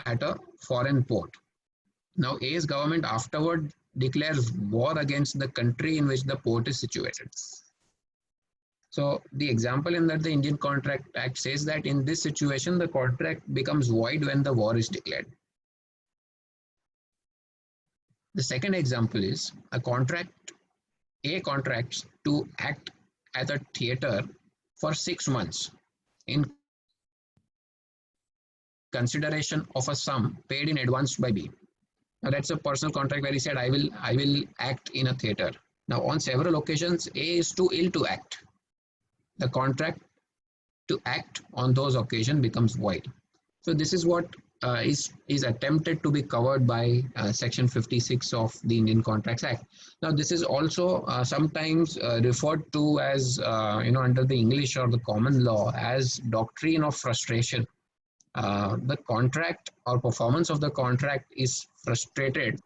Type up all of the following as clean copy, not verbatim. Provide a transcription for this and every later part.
at a foreign port. Now A's government afterward declares war against the country in which the port is situated. So the example in that the Indian Contract Act says that in this situation, the contract becomes void when the war is declared. The second example is A contracts to act at a theatre for 6 months in consideration of a sum paid in advance by B. Now that's a personal contract where he said, I will act in a theatre. Now on several occasions, A is too ill to act. The contract to act on those occasions becomes void. So this is what is attempted to be covered by Section 56 of the Indian Contracts Act. Now this is also sometimes referred to as under the English or the common law as doctrine of frustration. The contract or performance of the contract is frustrated,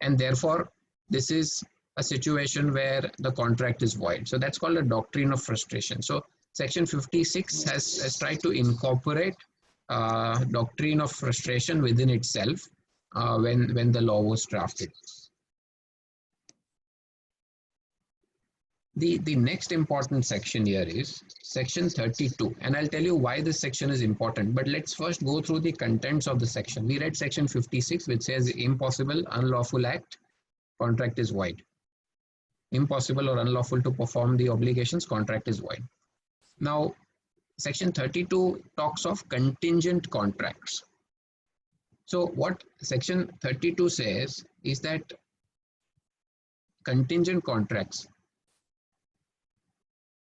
and therefore this is a situation where the contract is void. So that's called a doctrine of frustration. So Section 56 has tried to incorporate doctrine of frustration within itself when the law was drafted. The next important section here is Section 32, and I'll tell you why this section is important, but let's first go through the contents of the section. We read Section 56, which says impossible, unlawful act, contract is void. Impossible or unlawful to perform the obligations, contract is void. Now, Section 32 talks of contingent contracts. So what Section 32 says is that contingent contracts,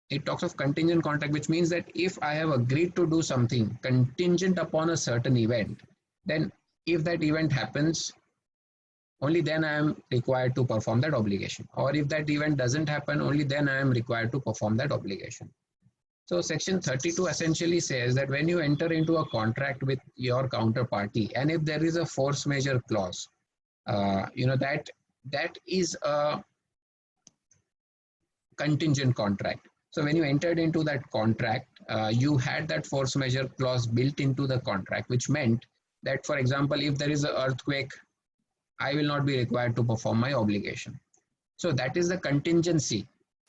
it talks of contingent contract, which means that if I have agreed to do something contingent upon a certain event, then if that event happens, only then I am required to perform that obligation. Or if that event doesn't happen, only then I am required to perform that obligation. So Section 32 essentially says that when you enter into a contract with your counterparty, and if there is a force majeure clause, that is a contingent contract. So when you entered into that contract, you had that force majeure clause built into the contract, which meant that, for example, if there is an earthquake, I will not be required to perform my obligation. So that is the contingency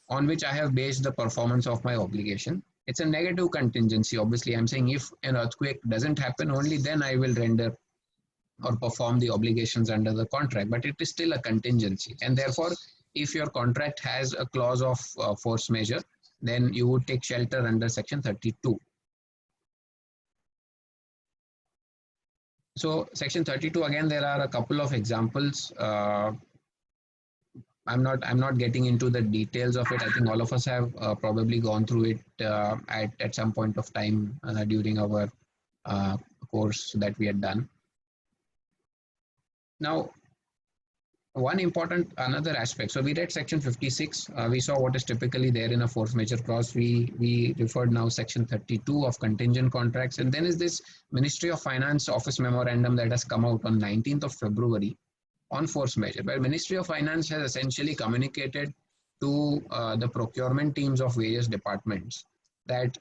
on which I have based the performance of my obligation. It's a negative contingency. Obviously, I'm saying if an earthquake doesn't happen, only then I will render or perform the obligations under the contract, but it is still a contingency. And therefore, if your contract has a clause of force majeure, then you would take shelter under Section 32. So Section 32, again, there are a couple of examples. I'm not getting into the details of it. I think all of us have probably gone through it at some point of time during our course that we had done. Now, another aspect. So we read Section 56. We saw what is typically there in a force majeure clause. We referred now Section 32 of contingent contracts. And then is this Ministry of Finance Office Memorandum that has come out on 19th of February on force majeure, where Ministry of Finance has essentially communicated to the procurement teams of various departments that,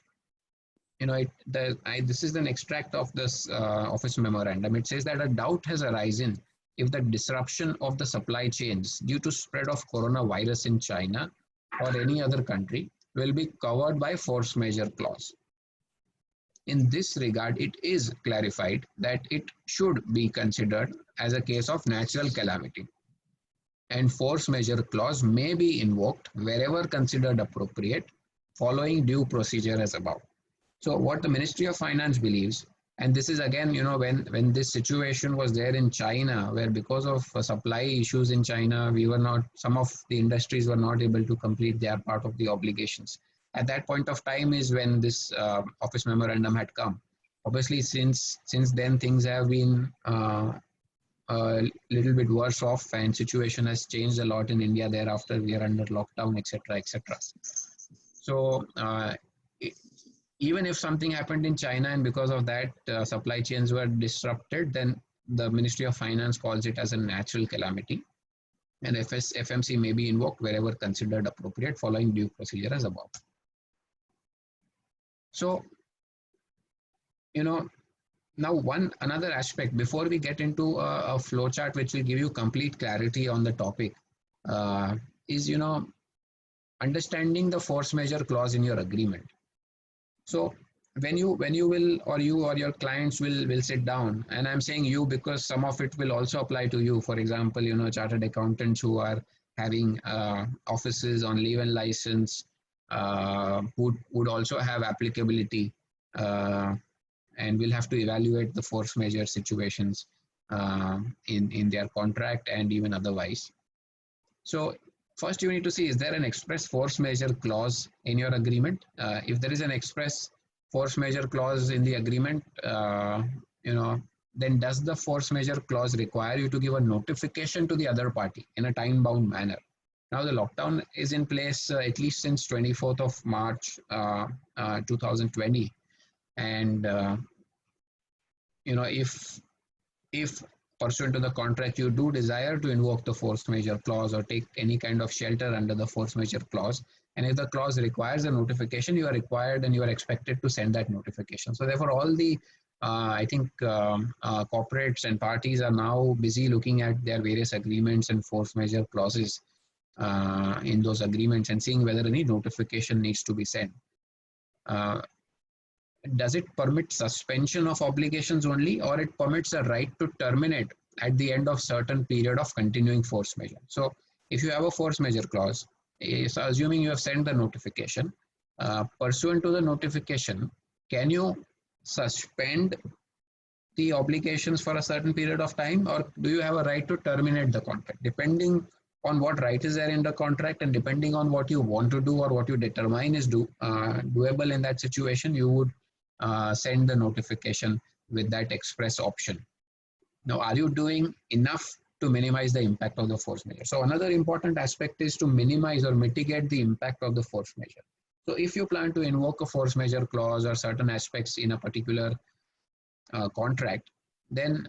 this is an extract of this office memorandum. It says that a doubt has arisen if the disruption of the supply chains due to spread of coronavirus in China or any other country will be covered by force majeure clause. In this regard, it is clarified that it should be considered as a case of natural calamity, and force majeure clause may be invoked wherever considered appropriate, following due procedure as above. So what the Ministry of Finance believes, and this is again, when this situation was there in China, where because of supply issues in China, some of the industries were not able to complete their part of the obligations. At that point of time is when this office memorandum had come. Obviously, since then things have been a little bit worse off, and situation has changed a lot in India. Thereafter, we are under lockdown, etc., etc. So even if something happened in China and because of that supply chains were disrupted, then the Ministry of Finance calls it as a natural calamity, and FMC may be invoked wherever considered appropriate, following due procedure as above. So, Now, another aspect before we get into a flow chart, which will give you complete clarity on the topic, is understanding the force majeure clause in your agreement. So when you will, or you or your clients will sit down, and I'm saying you because some of it will also apply to you. For example, chartered accountants who are having offices on leave and license would also have applicability, and will have to evaluate the force majeure situations in their contract and even otherwise. So first you need to see, is there an express force majeure clause in your agreement? If there is an express force majeure clause in the agreement, then does the force majeure clause require you to give a notification to the other party in a time-bound manner? Now the lockdown is in place at least since 24th of March 2020, and if pursuant to the contract you do desire to invoke the force majeure clause or take any kind of shelter under the force majeure clause, and if the clause requires a notification, you are required and you are expected to send that notification. So therefore all the I think corporates and parties are now busy looking at their various agreements and force majeure clauses in those agreements and seeing whether any notification needs to be sent. Does it permit suspension of obligations only, or it permits a right to terminate at the end of certain period of continuing force majeure? So if you have a force majeure clause, so assuming you have sent the notification, pursuant to the notification, can you suspend the obligations for a certain period of time, or do you have a right to terminate the contract? Depending on what right is there in the contract and depending on what you want to do or what you determine is doable in that situation, you would send the notification with that express option. Now, are you doing enough to minimize the impact of the force majeure? So another important aspect is to minimize or mitigate the impact of the force majeure. So if you plan to invoke a force majeure clause or certain aspects in a particular contract, then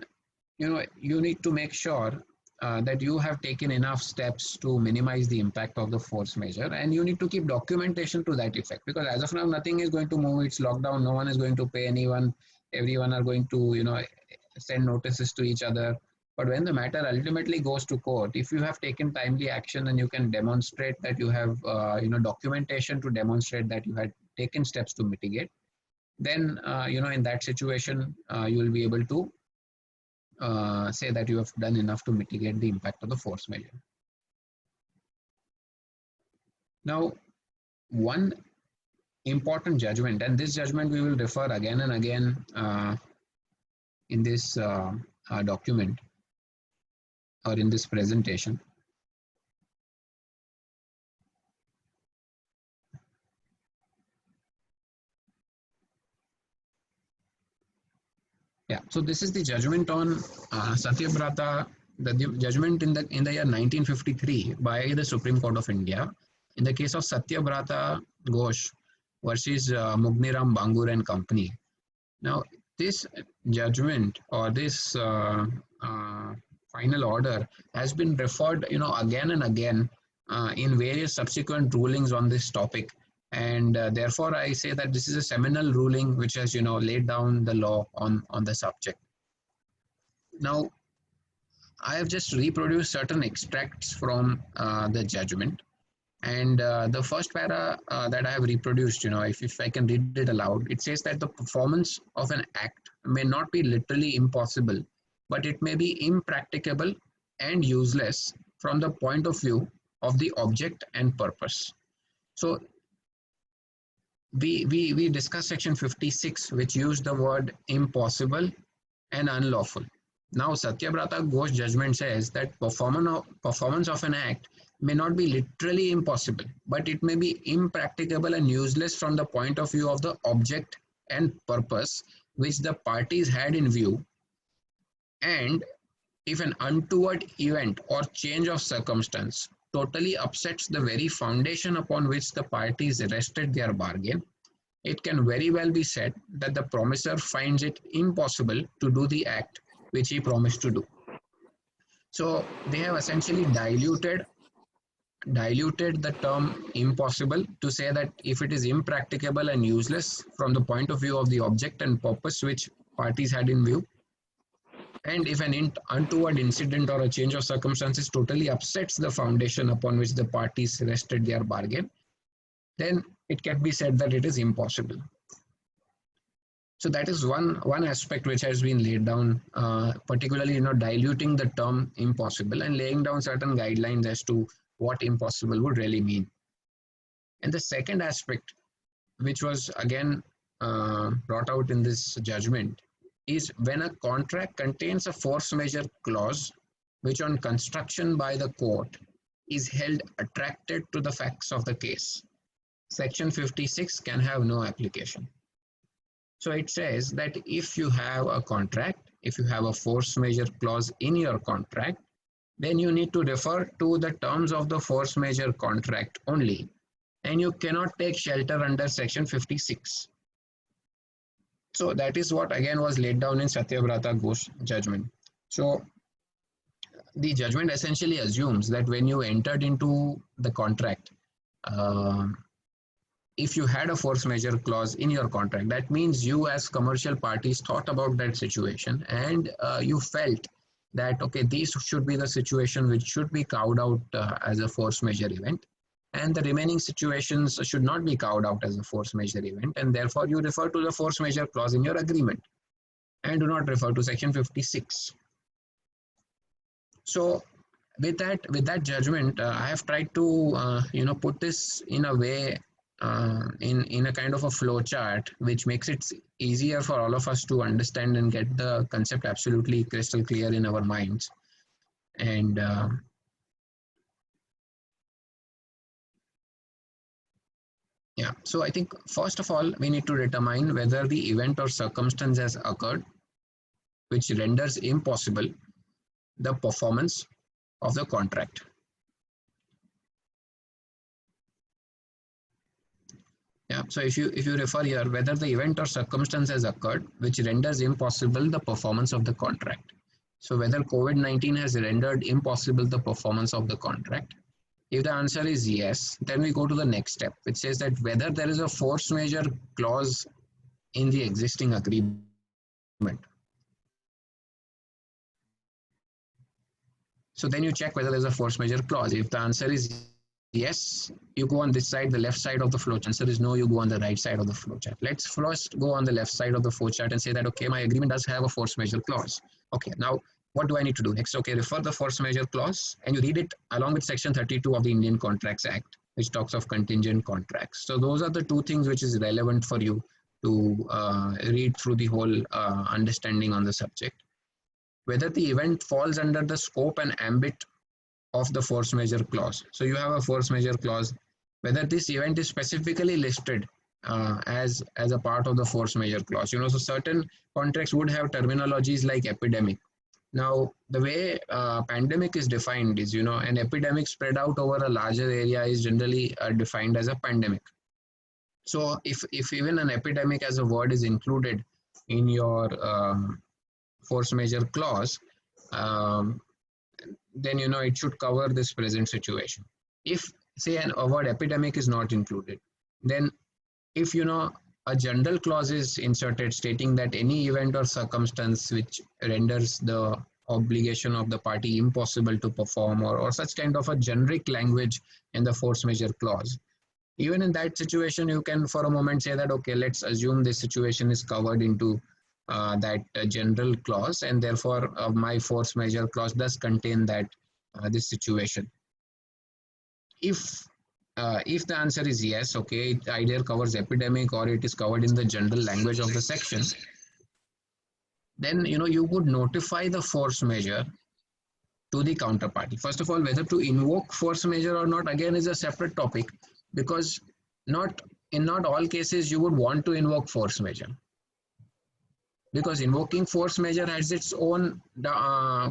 you need to make sure that you have taken enough steps to minimize the impact of the force majeure, and you need to keep documentation to that effect, because as of now nothing is going to move. It's lockdown, no one is going to pay anyone, everyone are going to send notices to each other. But when the matter ultimately goes to court, if you have taken timely action and you can demonstrate that you have documentation to demonstrate that you had taken steps to mitigate, then in that situation you will be able to say that you have done enough to mitigate the impact of the force majeure. Now, one important judgment, and this judgment we will refer again and again in this document or in this presentation. Yeah, so this is the judgment on Satyabrata, the judgment in the year 1953 by the Supreme Court of India in the case of Satyabrata Ghosh versus Mugniram Bangur and Company. Now, this judgment or this final order has been referred, again and again in various subsequent rulings on this topic. And therefore, I say that this is a seminal ruling which has, laid down the law on the subject. Now, I have just reproduced certain extracts from the judgment. And the first para that I have reproduced, if I can read it aloud, it says that the performance of an act may not be literally impossible, but it may be impracticable and useless from the point of view of the object and purpose. So we discussed section 56, which used the word impossible and unlawful. Now, Satyabrata Ghosh judgment says that performance of an act may not be literally impossible, but it may be impracticable and useless from the point of view of the object and purpose which the parties had in view. And if an untoward event or change of circumstance totally upsets the very foundation upon which the parties rested their bargain, it can very well be said that the promisor finds it impossible to do the act which he promised to do. So they have essentially diluted the term impossible to say that if it is impracticable and useless from the point of view of the object and purpose which parties had in view. And if an untoward incident or a change of circumstances totally upsets the foundation upon which the parties rested their bargain, then it can be said that it is impossible. So that is one aspect which has been laid down, particularly diluting the term impossible and laying down certain guidelines as to what impossible would really mean. And the second aspect, which was again brought out in this judgment, is when a contract contains a force majeure clause which on construction by the court is held attracted to the facts of the case, Section 56 can have no application. So it says that if you have a contract, if you have a force majeure clause in your contract, then you need to refer to the terms of the force majeure contract only, and you cannot take shelter under Section 56. So that is what again was laid down in Satyavrata Ghosh judgment. So the judgment essentially assumes that when you entered into the contract, if you had a force majeure clause in your contract, that means you as commercial parties thought about that situation and you felt that, okay, these should be the situation which should be carved out as a force majeure event, and the remaining situations should not be carved out as a force majeure event, and therefore you refer to the force majeure clause in your agreement and do not refer to Section 56. So with that judgment, I have tried to put this in a way, in a kind of a flow chart which makes it easier for all of us to understand and get the concept absolutely crystal clear in our minds. And yeah, so I think first of all, we need to determine whether the event or circumstance has occurred which renders impossible the performance of the contract. Yeah, so if you refer here, whether the event or circumstance has occurred which renders impossible the performance of the contract. So whether COVID-19 has rendered impossible the performance of the contract. If the answer is yes, then we go to the next step, which says that whether there is a force majeure clause in the existing agreement. So then you check whether there's a force majeure clause. If the answer is yes, you go on this side, the left side of the flowchart. Answer is no, you go on the right side of the flowchart. Let's first go on the left side of the flowchart and say that, okay, my agreement does have a force majeure clause. Okay, now what do I need to do next? Okay, refer the force majeure clause and you read it along with Section 32 of the Indian Contracts Act, which talks of contingent contracts. So those are the two things which is relevant for you to read through the whole understanding on the subject. Whether the event falls under the scope and ambit of the force majeure clause. So you have a force majeure clause, whether this event is specifically listed as a part of the force majeure clause. So certain contracts would have terminologies like epidemic. Now, the way pandemic is defined is, an epidemic spread out over a larger area is generally defined as a pandemic. So if even an epidemic as a word is included in your force majeure clause, then it should cover this present situation. If say a word epidemic is not included, then if a general clause is inserted stating that any event or circumstance which renders the obligation of the party impossible to perform, or such kind of a generic language in the force majeure clause, even in that situation you can for a moment say that, okay, let's assume this situation is covered into that general clause, and therefore my force majeure clause does contain that this situation. If the answer is yes, okay, it either covers epidemic or it is covered in the general language of the section, then you would notify the force majeure to the counterparty. First of all, whether to invoke force majeure or not again is a separate topic, because in not all cases you would want to invoke force majeure, because invoking force majeure has its own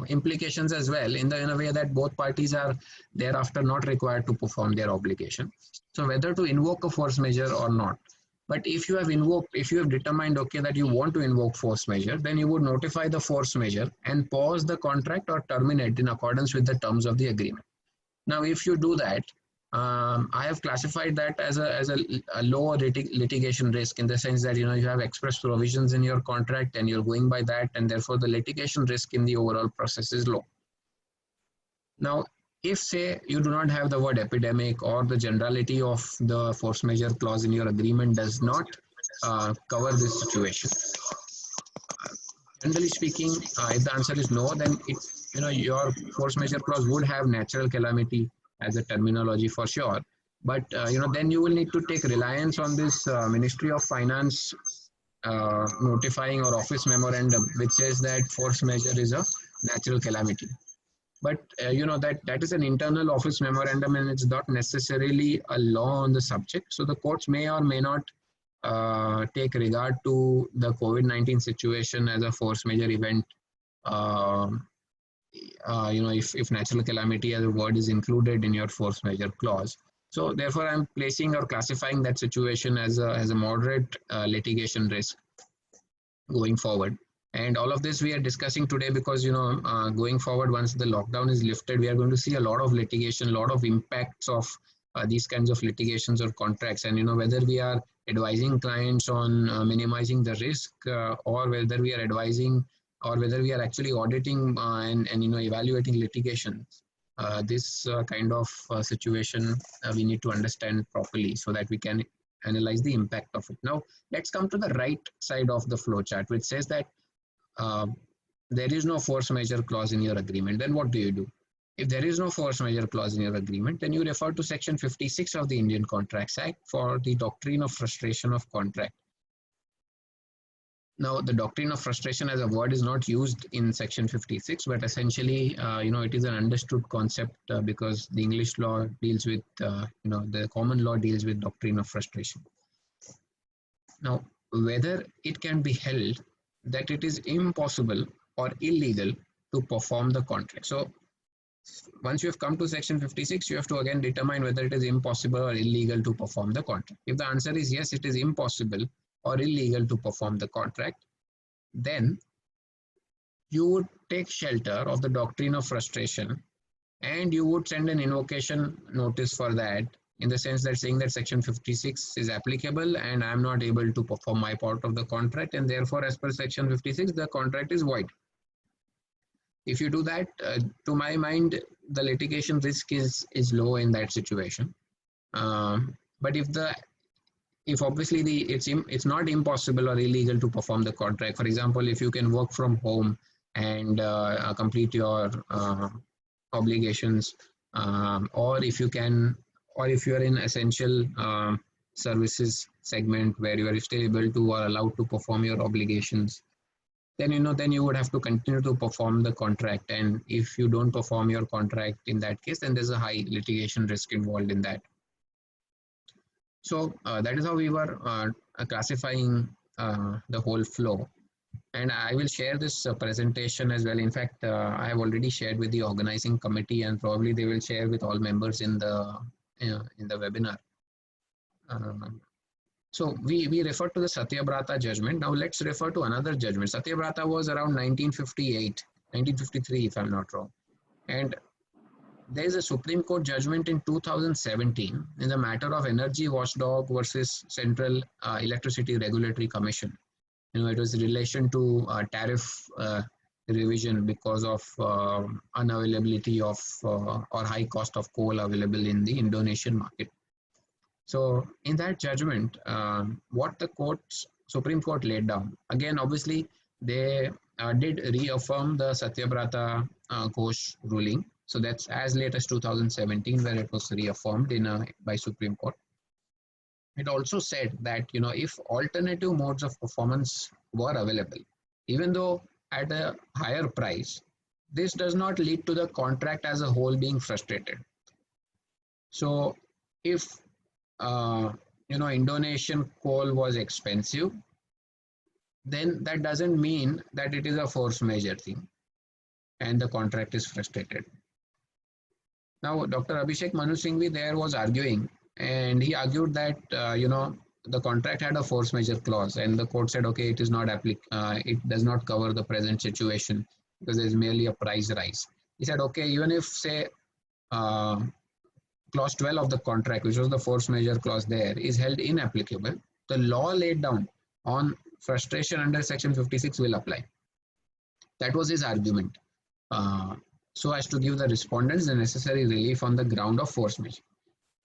implications as well, in a way that both parties are thereafter not required to perform their obligation. So whether to invoke a force majeure or not. But if you have determined, okay, that you want to invoke force majeure, then you would notify the force majeure and pause the contract or terminate in accordance with the terms of the agreement. Now, if you do that, I have classified that as a low litigation risk, in the sense that, you know, you have express provisions in your contract and you're going by that, and therefore the litigation risk in the overall process is low. Now, if say you do not have the word epidemic, or the generality of the force majeure clause in your agreement does not cover this situation, generally speaking, if the answer is no, then it, you know, your force majeure clause would have natural calamity as a terminology for sure. But you know, then you will need to take reliance on this Ministry of Finance notifying or office memorandum, which says that force majeure is a natural calamity. But you know, that is an internal office memorandum, and it's not necessarily a law on the subject. So the courts may or may not take regard to the COVID-19 situation as a force majeure event. You know, if natural calamity as a word is included in your force majeure clause. So therefore, I'm placing or classifying that situation as a moderate litigation risk going forward. And all of this we are discussing today because, you know, going forward, once the lockdown is lifted, we are going to see a lot of litigation, a lot of impacts of these kinds of litigations or contracts. And, you know, whether we are advising clients on minimizing the risk, or whether we are advising, or whether we are actually auditing and you know, evaluating litigation, this kind of situation we need to understand properly so that we can analyze the impact of it. Now, let's come to the right side of the flow chart, which says that there is no force majeure clause in your agreement. Then what do you do? If there is no force majeure clause in your agreement, then you refer to Section 56 of the Indian Contracts Act for the doctrine of frustration of contract. Now, the doctrine of frustration as a word is not used in Section 56, but essentially, you know, it is an understood concept because the English law deals with, you know, the common law deals with doctrine of frustration. Now, whether it can be held that it is impossible or illegal to perform the contract. So once you have come to Section 56, you have to again determine whether it is impossible or illegal to perform the contract. If the answer is yes, it is impossible or illegal to perform the contract, then you would take shelter of the doctrine of frustration and you would send an invocation notice for that, in the sense that saying that Section 56 is applicable and I am not able to perform my part of the contract, and therefore as per Section 56 the contract is void. If you do that, to my mind, the litigation risk is low in that situation. But if obviously it's not impossible or illegal to perform the contract. For example, if you can work from home and complete your obligations, or if you can, or if you are in essential services segment where you are still able to or allowed to perform your obligations, then, you know, then you would have to continue to perform the contract. And if you don't perform your contract in that case, then there's a high litigation risk involved in that. So that is how we were classifying the whole flow. And I will share this presentation as well. In fact, I have already shared with the organizing committee, and probably they will share with all members in the webinar. So we refer to the Satyabrata judgment. Now let's refer to another judgment. Satyabrata was around 1958, 1953 if I'm not wrong. And there is a Supreme Court judgment in 2017 in the matter of Energy Watchdog versus Central Electricity Regulatory Commission. You know, it was in relation to tariff revision because of unavailability of or high cost of coal available in the Indonesian market. So in that judgment, what the Supreme Court laid down, again, obviously, they did reaffirm the Satyabrata Ghosh ruling. So that's as late as 2017, where it was reaffirmed by Supreme Court. It also said that, you know, if alternative modes of performance were available, even though at a higher price, this does not lead to the contract as a whole being frustrated. So if you know, Indonesian coal was expensive, then that doesn't mean that it is a force majeure thing and the contract is frustrated. Now, Dr. Abhishek Manu Singhvi there was arguing, and he argued that, you know, the contract had a force majeure clause, and the court said, okay, it is not it does not cover the present situation because there is merely a price rise. He said, okay, even if say clause 12 of the contract, which was the force majeure clause there, is held inapplicable, the law laid down on frustration under section 56 will apply. That was his argument, so as to give the respondents the necessary relief on the ground of force majeure.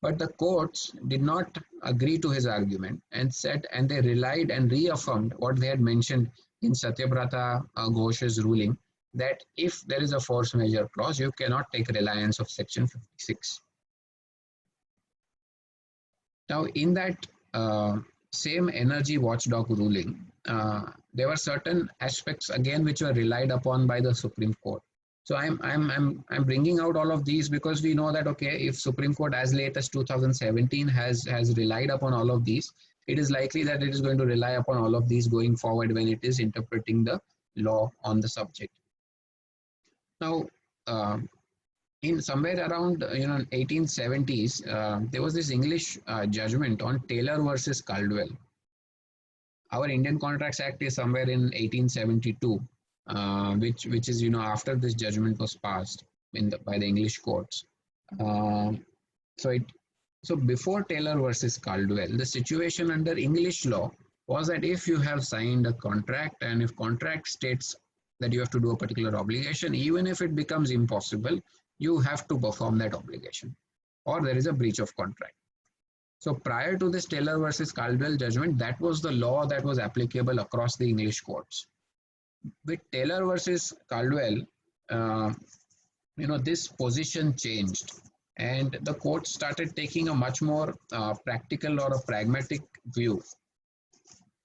But the courts did not agree to his argument and said, and they relied and reaffirmed what they had mentioned in Satyabrata Ghosh's ruling, that if there is a force majeure clause, you cannot take reliance of section 56. Now, in that same energy watchdog ruling, there were certain aspects again which were relied upon by the Supreme Court. So I'm bringing out all of these because we know that, okay, if Supreme Court as late as 2017 has relied upon all of these, it is likely that it is going to rely upon all of these going forward when it is interpreting the law on the subject. Now, in somewhere around 1870s, there was this English judgment on Taylor versus Caldwell. Our Indian Contracts Act is somewhere in 1872. Which is after this judgment was passed by the English courts. So before Taylor versus Caldwell, the situation under English law was that if you have signed a contract and if contract states that you have to do a particular obligation, even if it becomes impossible, you have to perform that obligation, or there is a breach of contract. So prior to this Taylor versus Caldwell judgment, that was the law that was applicable across the English courts. With Taylor versus Caldwell, this position changed, and the court started taking a much more practical or a pragmatic view.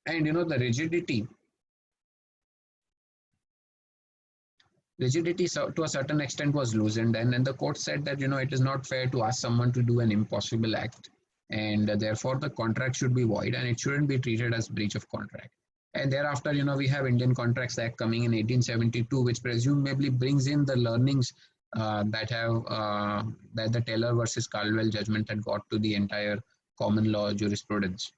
And the rigidity to a certain extent was loosened, and the court said that it is not fair to ask someone to do an impossible act, and therefore the contract should be void and it shouldn't be treated as breach of contract. And thereafter, we have Indian Contracts Act coming in 1872, which presumably brings in the learnings that the Taylor versus Caldwell judgment had got to the entire common law jurisprudence.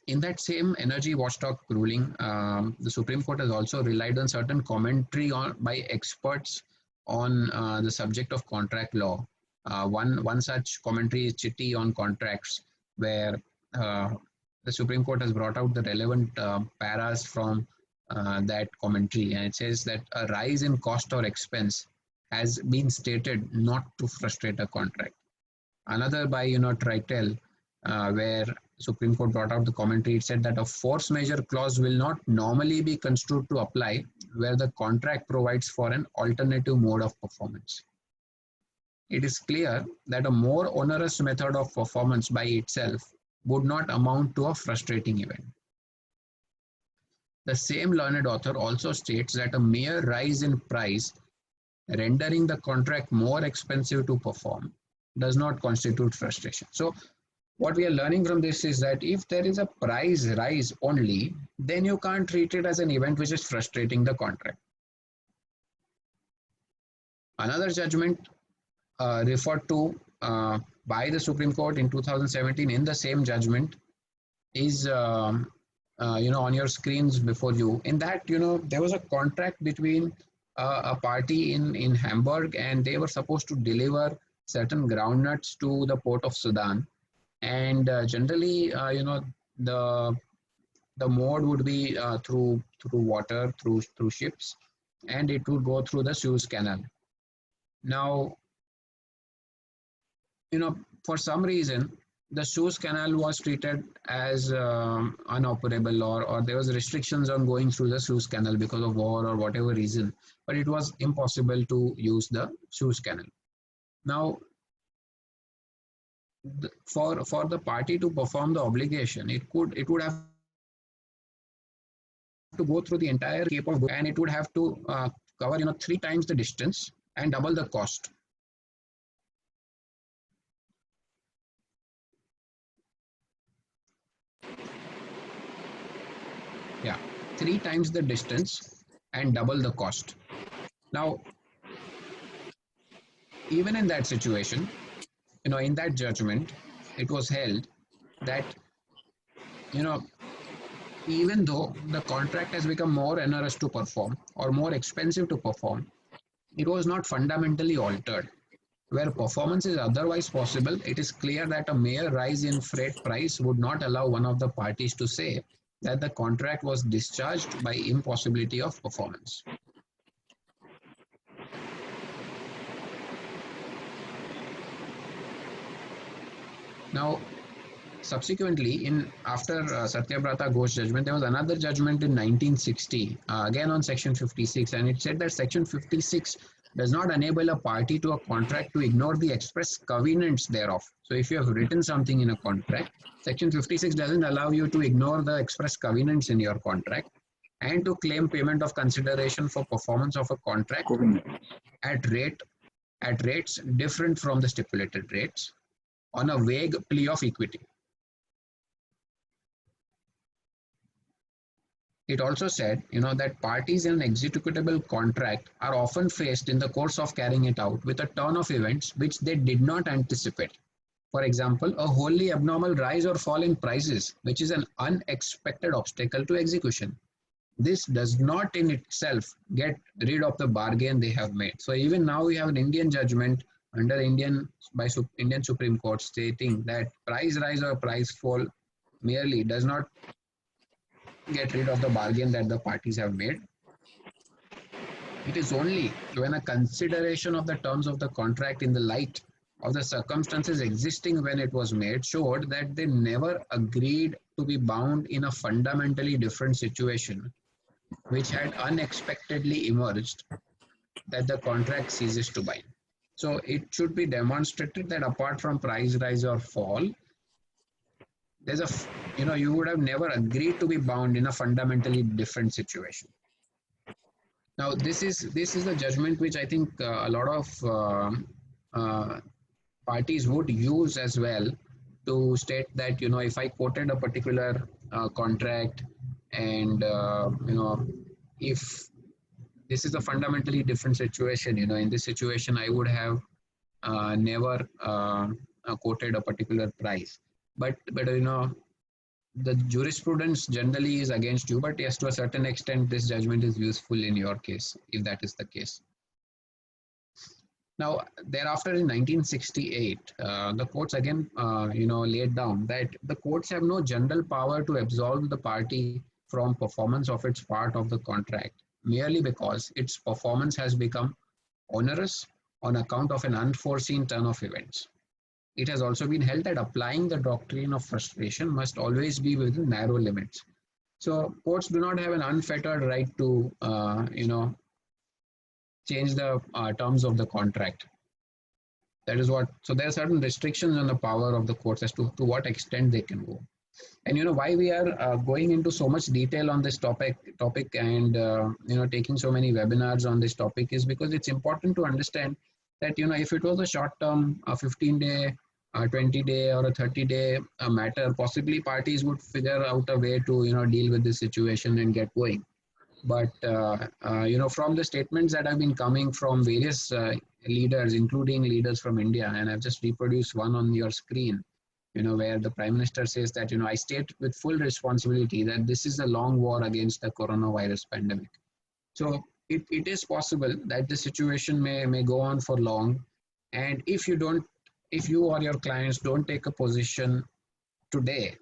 In that same energy watchdog ruling, the Supreme Court has also relied on certain commentary by experts on the subject of contract law. One such commentary is Chitty on Contracts, where the Supreme Court has brought out the relevant paras from that commentary, and it says that a rise in cost or expense has been stated not to frustrate a contract. Another by Treitel, where Supreme Court brought out the commentary, it said that a force majeure clause will not normally be construed to apply where the contract provides for an alternative mode of performance. It is clear that a more onerous method of performance by itself would not amount to a frustrating event. The same learned author also states that a mere rise in price, rendering the contract more expensive to perform, does not constitute frustration. So what we are learning from this is that if there is a price rise only, then you can't treat it as an event which is frustrating the contract. Another judgment referred to by the Supreme Court in 2017 in the same judgment is on your screens before you. In that, there was a contract between a party in Hamburg, and they were supposed to deliver certain groundnuts to the port of Sudan. And generally, the mode would be through water, through ships, and it would go through the Suez Canal. Now, for some reason, the Suez Canal was treated as unoperable, or there was restrictions on going through the Suez Canal because of war or whatever reason, but it was impossible to use the Suez Canal. Now, for the party to perform the obligation, it would have to go through the entire Cape of Good, and it would have to cover 3 times the distance and double the cost. Yeah, 3 times the distance and double the cost. Now, even in that situation, in that judgment, it was held that, even though the contract has become more onerous to perform or more expensive to perform, it was not fundamentally altered. Where performance is otherwise possible, it is clear that a mere rise in freight price would not allow one of the parties to say that the contract was discharged by impossibility of performance. Now, subsequently, after Satyabrata Ghosh judgment, there was another judgment in 1960, again on Section 56, and it said that Section 56 does not enable a party to a contract to ignore the express covenants thereof. So, if you have written something in a contract, Section 56 doesn't allow you to ignore the express covenants in your contract and to claim payment of consideration for performance of a contract at rates different from the stipulated rates on a vague plea of equity. It also said, that parties in an executable contract are often faced in the course of carrying it out with a turn of events which they did not anticipate. For example, a wholly abnormal rise or fall in prices, which is an unexpected obstacle to execution. This does not in itself get rid of the bargain they have made. So even now we have an Indian judgment under Indian Supreme Court stating that price rise or price fall merely does not get rid of the bargain that the parties have made. It is only when a consideration of the terms of the contract in the light of the circumstances existing when it was made showed that they never agreed to be bound in a fundamentally different situation which had unexpectedly emerged, that the contract ceases to bind. So it should be demonstrated that apart from price rise or fall, there's you would have never agreed to be bound in a fundamentally different situation. Now, this is a judgment which I think a lot of parties would use as well to state that if I quoted a particular contract and if this is a fundamentally different situation, in this situation I would have never quoted a particular price, but the jurisprudence generally is against you, but yes, to a certain extent, this judgment is useful in your case, if that is the case. Now, thereafter in 1968, the courts again, laid down that the courts have no general power to absolve the party from performance of its part of the contract, merely because its performance has become onerous on account of an unforeseen turn of events. It has also been held that applying the doctrine of frustration must always be within narrow limits. So courts do not have an unfettered right to, change the terms of the contract. That is what. So there are certain restrictions on the power of the courts as to what extent they can go. And why we are going into so much detail on this topic and taking so many webinars on this topic is because it's important to understand that if it was a short term, a 15-day, a 20-day or a 30-day matter, possibly parties would figure out a way to deal with this situation and get going. But from the statements that have been coming from various leaders, including leaders from India, and I've just reproduced one on your screen, where the Prime Minister says that, I state with full responsibility that this is a long war against the coronavirus pandemic. So it is possible that the situation may go on for long. And if you or your clients don't take a position today,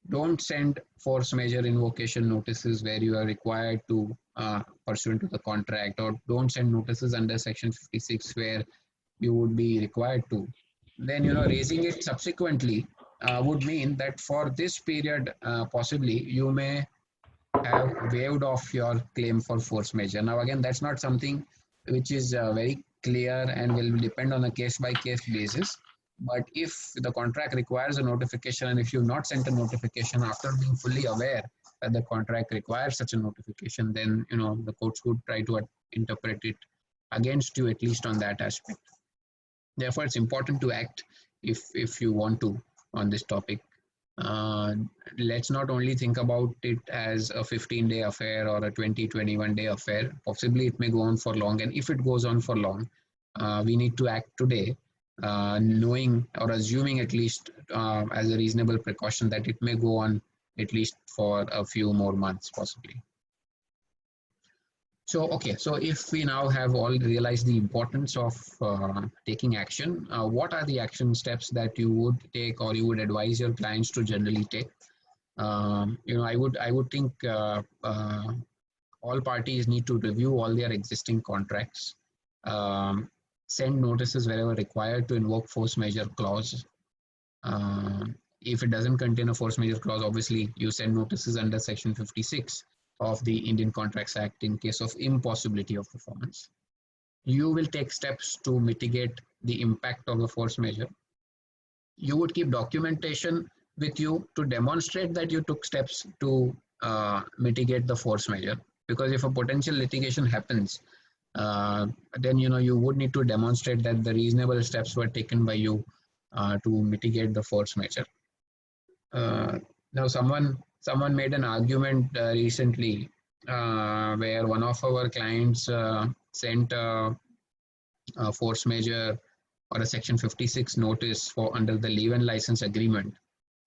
don't send force majeure invocation notices where you are required to pursuant to the contract, or don't send notices under Section 56 where you would be required to. Then, raising it subsequently would mean that for this period, possibly you may have waived off your claim for force majeure. Now, again, that's not something which is very clear and will depend on a case-by-case basis. But if the contract requires a notification, and if you've not sent a notification after being fully aware that the contract requires such a notification, then the courts would try to interpret it against you, at least on that aspect. Therefore, it's important to act if you want to on this topic. Let's not only think about it as a 15-day affair or a 21-day affair. Possibly it may go on for long, and if it goes on for long, we need to act today, knowing or assuming at least as a reasonable precaution that it may go on at least for a few more months possibly. Okay, so if we now have all realized the importance of taking action, what are the action steps that you would take or you would advise your clients to generally take? I would think all parties need to review all their existing contracts, um, send notices wherever required to invoke force majeure clause. If it doesn't contain a force majeure clause, obviously you send notices under Section 56 of the Indian Contracts Act in case of impossibility of performance. You will take steps to mitigate the impact of the force majeure. You would keep documentation with you to demonstrate that you took steps to mitigate the force majeure. Because if a potential litigation happens, then you would need to demonstrate that the reasonable steps were taken by you to mitigate the force majeure. Now, someone made an argument recently where one of our clients sent a force majeure or a Section 56 notice for under the leave and license agreement,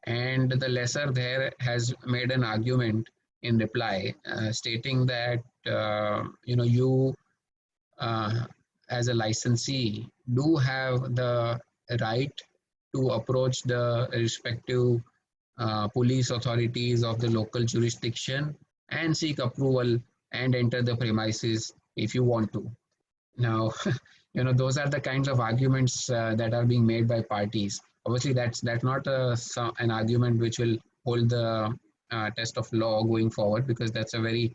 and the lessor there has made an argument in reply, stating that you as a licensee do have the right to approach the respective police authorities of the local jurisdiction and seek approval and enter the premises if you want to. Now, those are the kinds of arguments that are being made by parties. Obviously, that's not an argument which will hold the test of law going forward, because that's a very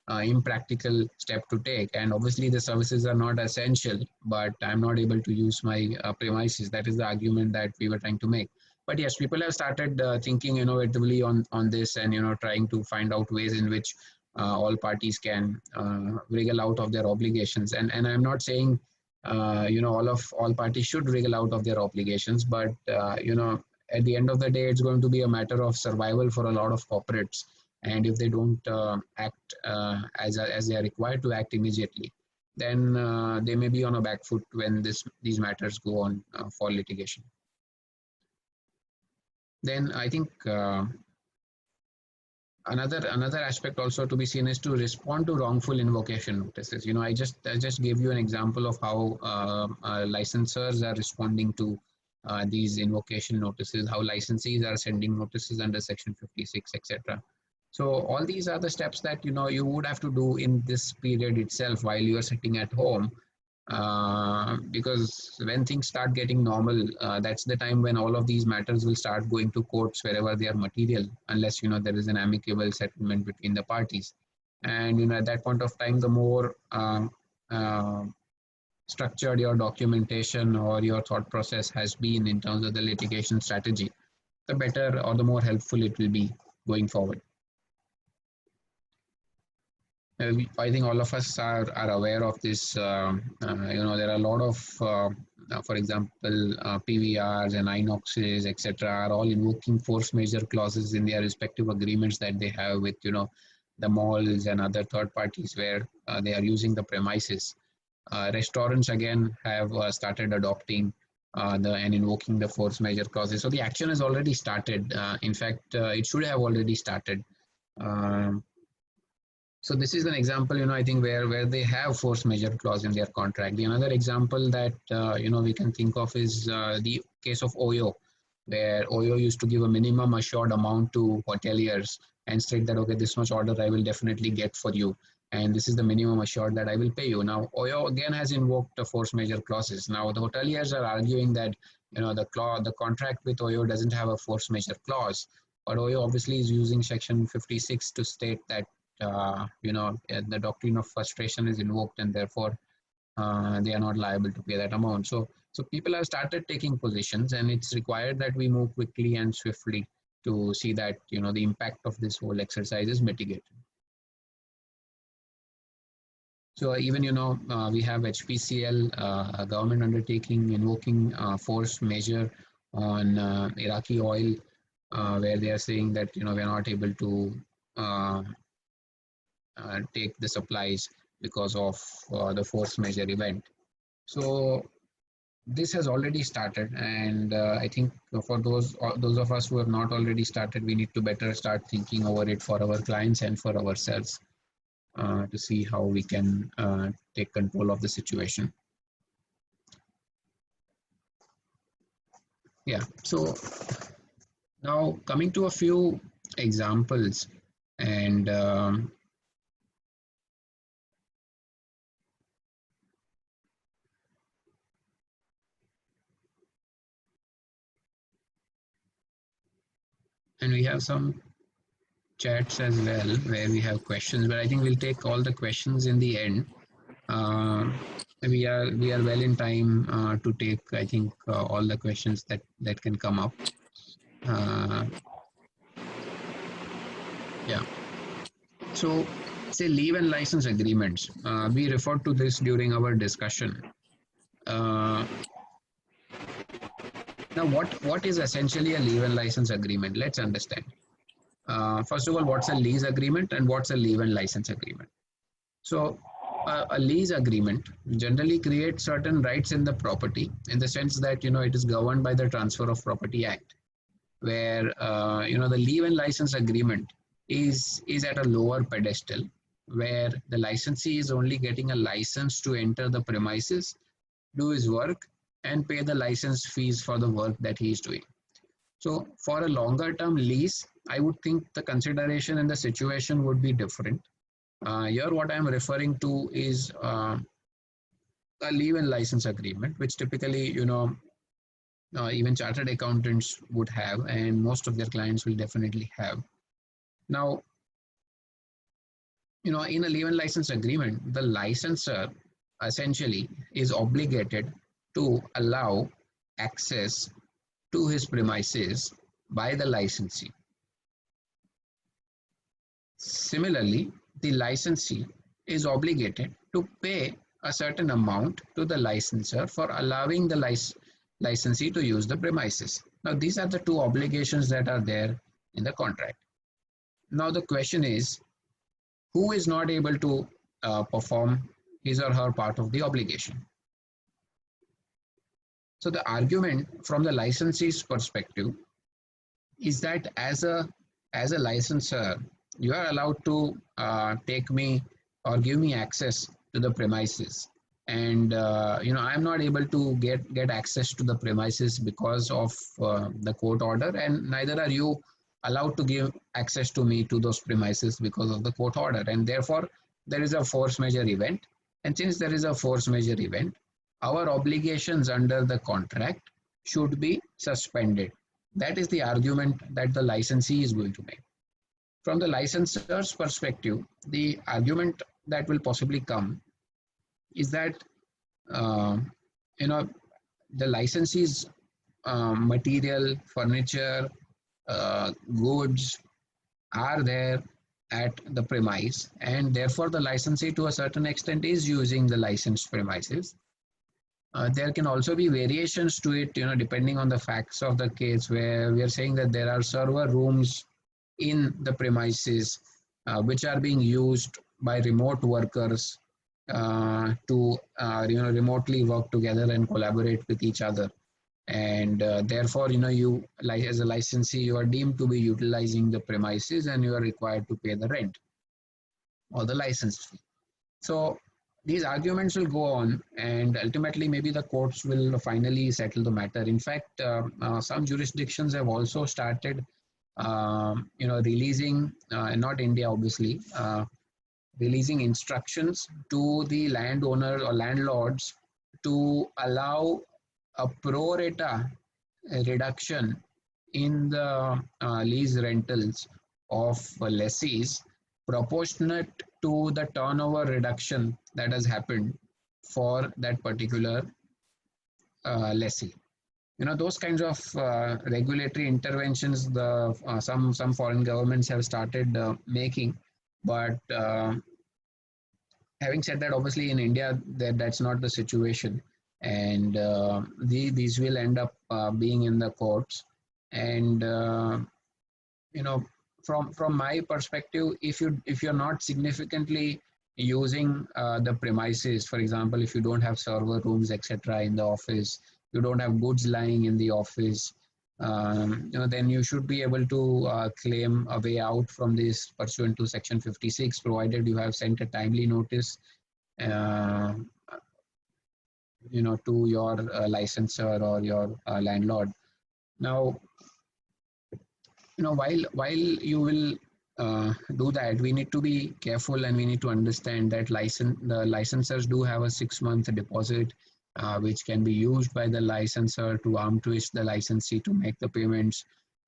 impractical step to take. And obviously, the services are not essential, but I'm not able to use my premises. That is the argument that we were trying to make. But yes, people have started thinking innovatively on this, and trying to find out ways in which all parties can wriggle out of their obligations. And I'm not saying all parties should wriggle out of their obligations, but at the end of the day, it's going to be a matter of survival for a lot of corporates. And if they don't act as they are required to act immediately, then they may be on a back foot when these matters go on for litigation. Then I think another aspect also to be seen is to respond to wrongful invocation notices. I just gave you an example of how licensors are responding to these invocation notices, how licensees are sending notices under Section 56, etc. So all these are the steps that you would have to do in this period itself while you are sitting at home, because when things start getting normal, that's the time when all of these matters will start going to courts wherever they are material, unless there is an amicable settlement between the parties. And at that point of time, the more structured your documentation or your thought process has been in terms of the litigation strategy, the better or the more helpful it will be going forward. I think all of us are aware of this. There are a lot of, for example, PVRs and INOXs, etc., are all invoking force majeure clauses in their respective agreements that they have with, the malls and other third parties where they are using the premises. Restaurants again have started adopting and invoking the force majeure clauses. So the action has already started. In fact, it should have already started. So this is an example, I think where they have force majeure clause in their contract. The another example that we can think of is the case of OYO, where OYO used to give a minimum assured amount to hoteliers and state that, okay, this much order I will definitely get for you, and this is the minimum assured that I will pay you. Now OYO again has invoked the force majeure clauses. Now the hoteliers are arguing that the contract with OYO doesn't have a force majeure clause, but OYO obviously is using Section 56 to state that the doctrine of frustration is invoked, and therefore they are not liable to pay that amount. So people have started taking positions, and it's required that we move quickly and swiftly to see that the impact of this whole exercise is mitigated. So even we have HPCL, a government undertaking, invoking force majeure on Iraqi oil, where they are saying that we are not able to take the supplies because of the force majeure event. So this has already started, and I think for those of us who have not already started, we need to better start thinking over it for our clients and for ourselves. to see how we can take control of the situation. Yeah, so now coming to a few examples, and we have some chats as well where we have questions, but I think we'll take all the questions in the end. We are well in time to take, I think, all the questions that can come up. Yeah. So, say leave and license agreements. We referred to this during our discussion. Now, what is essentially a leave and license agreement? Let's understand. First of all, what's a lease agreement and what's a leave and license agreement? So, a lease agreement generally creates certain rights in the property, in the sense that it is governed by the Transfer of Property Act, where the leave and license agreement is at a lower pedestal, where the licensee is only getting a license to enter the premises, do his work, and pay the license fees for the work that he is doing. So for a longer term lease, I would think the consideration and the situation would be different. Here what I'm referring to is a leave and license agreement, which typically, even chartered accountants would have, and most of their clients will definitely have. Now, in a leave and license agreement, the licensor essentially is obligated to allow access to his premises by the licensee. Similarly, the licensee is obligated to pay a certain amount to the licensor for allowing the licensee to use the premises. Now, these are the two obligations that are there in the contract. Now, the question is, who is not able to perform his or her part of the obligation? So the argument from the licensee's perspective is that as a licensor, you are allowed to take me or give me access to the premises, and I'm not able to get access to the premises because of the court order, and neither are you allowed to give access to me to those premises because of the court order, and therefore there is a force majeure event. And since there is a force majeure event, our obligations under the contract should be suspended. That is the argument that the licensee is going to make. From the licensor's perspective, the argument that will possibly come is that the licensee's material, furniture, goods are there at the premise, and therefore the licensee to a certain extent is using the licensed premises. There can also be variations to it, depending on the facts of the case, where we are saying that there are server rooms in the premises which are being used by remote workers to remotely work together and collaborate with each other. And therefore, you, like as a licensee, you are deemed to be utilizing the premises and you are required to pay the rent or the license fee. So these arguments will go on, and ultimately maybe the courts will finally settle the matter. In fact, some jurisdictions have also started releasing, not India obviously, releasing instructions to the landowner or landlords to allow a pro rata reduction in the lease rentals of lessees proportionate to the turnover reduction that has happened for that particular lessee. Those kinds of regulatory interventions some foreign governments have started making, but having said that, obviously in India that's not the situation, and these will end up being in the courts. And from my perspective, if you're not significantly using the premises, for example, if you don't have server rooms etc. in the office, you don't have goods lying in the office, then you should be able to claim a way out from this pursuant to Section 56, provided you have sent a timely notice, uh, to your licensor or your landlord. Now, while you will do that, we need to be careful and we need to understand that the licensors do have a 6-month deposit, which can be used by the licensor to arm twist the licensee to make the payments.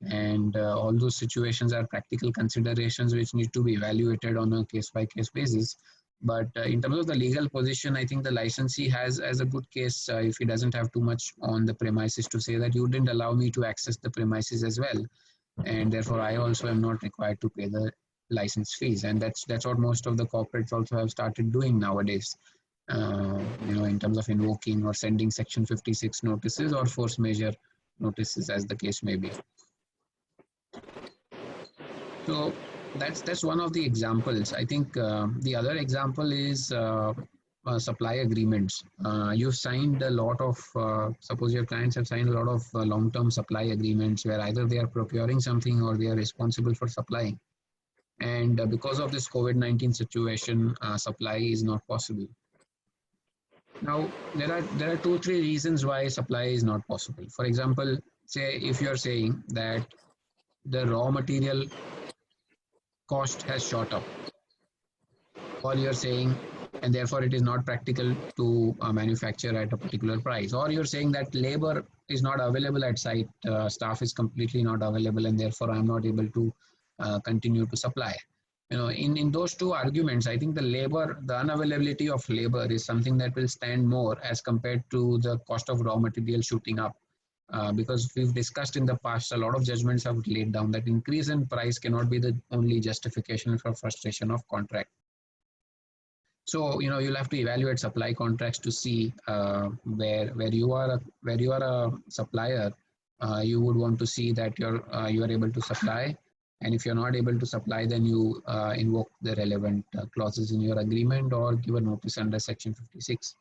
And all those situations are practical considerations which need to be evaluated on a case-by-case basis. But in terms of the legal position, I think the licensee has as a good case if he doesn't have too much on the premises to say that you didn't allow me to access the premises as well, and therefore I also am not required to pay the license fees. And that's what most of the corporates also have started doing nowadays, in terms of invoking or sending Section 56 notices or force majeure notices, as the case may be. So that's one of the examples. I think the other example is supply agreements. You've signed a lot of, suppose your clients have signed a lot of long-term supply agreements where either they are procuring something or they are responsible for supplying. And because of this COVID-19 situation, supply is not possible. Now, there are 2-3 reasons why supply is not possible. For example, say if you're saying that the raw material cost has shot up, or you're saying, and therefore it is not practical to manufacture at a particular price, or you're saying that labor is not available at site, staff is completely not available, and therefore I'm not able to continue to supply. In those two arguments, I think the unavailability of labor is something that will stand more as compared to the cost of raw material shooting up. Because we've discussed in the past, a lot of judgments have laid down that increase in price cannot be the only justification for frustration of contract. So you'll have to evaluate supply contracts to see where you are a supplier, you would want to see that you are able to supply, and if you're not able to supply, then you invoke the relevant clauses in your agreement or give a notice under Section 56.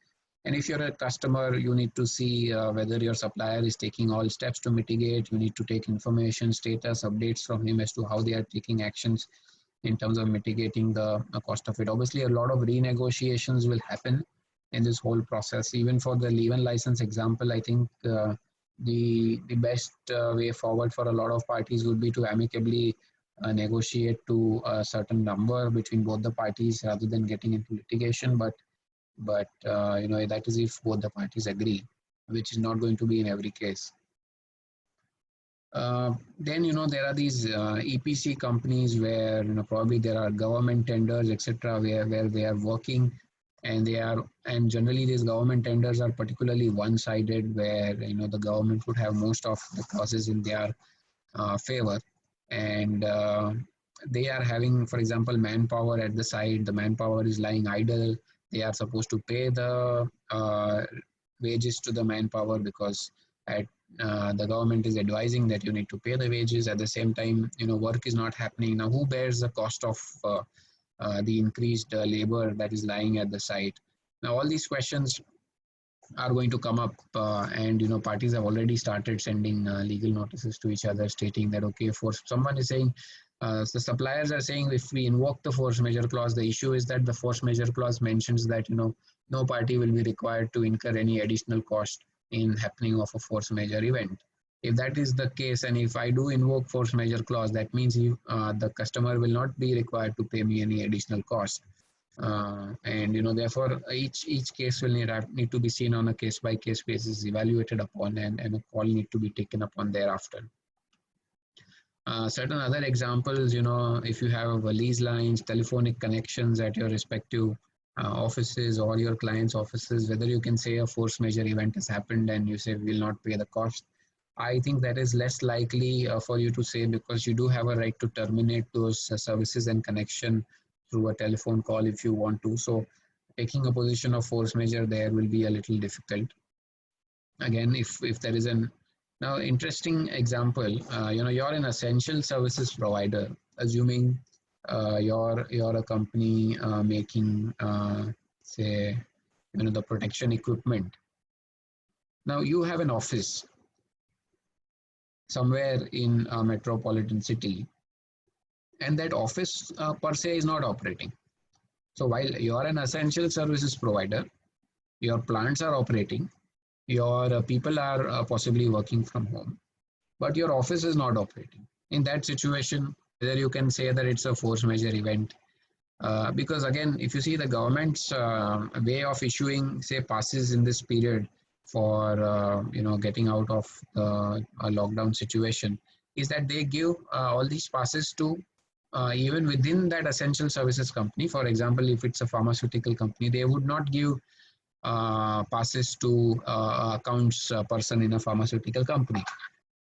And if you're a customer, you need to see whether your supplier is taking all steps to mitigate. You need to take information, status, updates from him as to how they are taking actions in terms of mitigating the cost of it. Obviously, a lot of renegotiations will happen in this whole process. Even for the leave-in license example, I think the best way forward for a lot of parties would be to amicably negotiate to a certain number between both the parties rather than getting into litigation. But that is if both the parties agree, which is not going to be in every case. Then there are these EPC companies where probably there are government tenders, etc., where they are working, and generally these government tenders are particularly one-sided, where the government would have most of the clauses in their favor, and they are having, for example, manpower at the site. The manpower is lying idle. They are supposed to pay the wages to the manpower because the government is advising that you need to pay the wages. At the same time, work is not happening. Now, who bears the cost of the increased labor that is lying at the site? Now, all these questions are going to come up, and parties have already started sending legal notices to each other, stating that okay, for someone is saying, the suppliers are saying if we invoke the force majeure clause, the issue is that the force majeure clause mentions that no party will be required to incur any additional cost in happening of a force majeure event. If that is the case, and if I do invoke force majeure clause, that means the customer will not be required to pay me any additional cost. And therefore each case will need to be seen on a case-by-case basis, evaluated upon, and a call need to be taken upon thereafter. Certain other examples, if you have lease lines, telephonic connections at your respective offices or your clients' offices, whether you can say a force majeure event has happened and you say we will not pay the cost. I think that is less likely for you to say, because you do have a right to terminate those services and connection through a telephone call if you want to. So taking a position of force majeure there will be a little difficult. Again, if there is now interesting example, you're an essential services provider, assuming you're a company making say the protection equipment. Now you have an office, somewhere in a metropolitan city, and that office per se is not operating. So while you're an essential services provider, your plants are operating, your people are possibly working from home, but your office is not operating. In that situation, whether you can say that it's a force majeure event, because again, if you see the government's way of issuing, say, passes in this period for getting out of the lockdown situation, is that they give all these passes to even within that essential services company. For example, if it's a pharmaceutical company, they would not give passes to accounts person in a pharmaceutical company.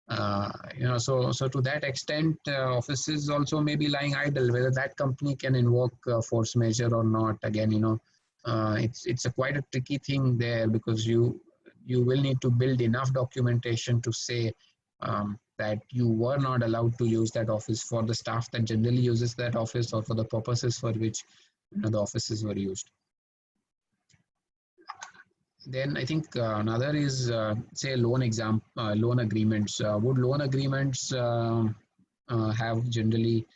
So to that extent, offices also may be lying idle. Whether that company can invoke force majeure or not, again, it's a quite a tricky thing there, because you will need to build enough documentation to say that you were not allowed to use that office for the staff that generally uses that office, or for the purposes for which the offices were used. Then I think another is say loan agreements. Would loan agreements have generally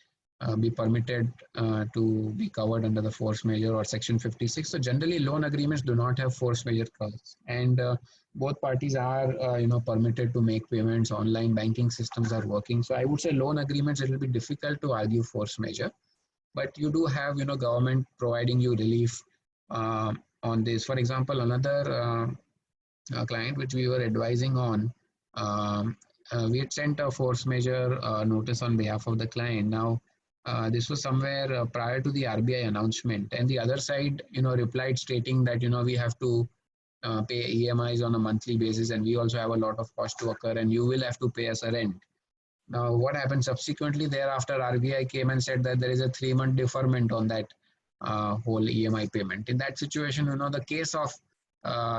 be permitted to be covered under the force majeure or section 56? So generally loan agreements do not have force majeure clause, and both parties are permitted to make payments. Online banking systems are working. So I would say loan agreements, it will be difficult to argue force majeure, but you do have government providing you relief on this. For example, another client which we were advising on, we had sent a force majeure notice on behalf of the client. Now, this was somewhere prior to the RBI announcement, and the other side, replied stating that we have to pay EMIs on a monthly basis, and we also have a lot of cost to occur, and you will have to pay us a rent. Now, what happened subsequently thereafter? RBI came and said that there is a 3-month deferment on that whole EMI payment. In that situation, the case of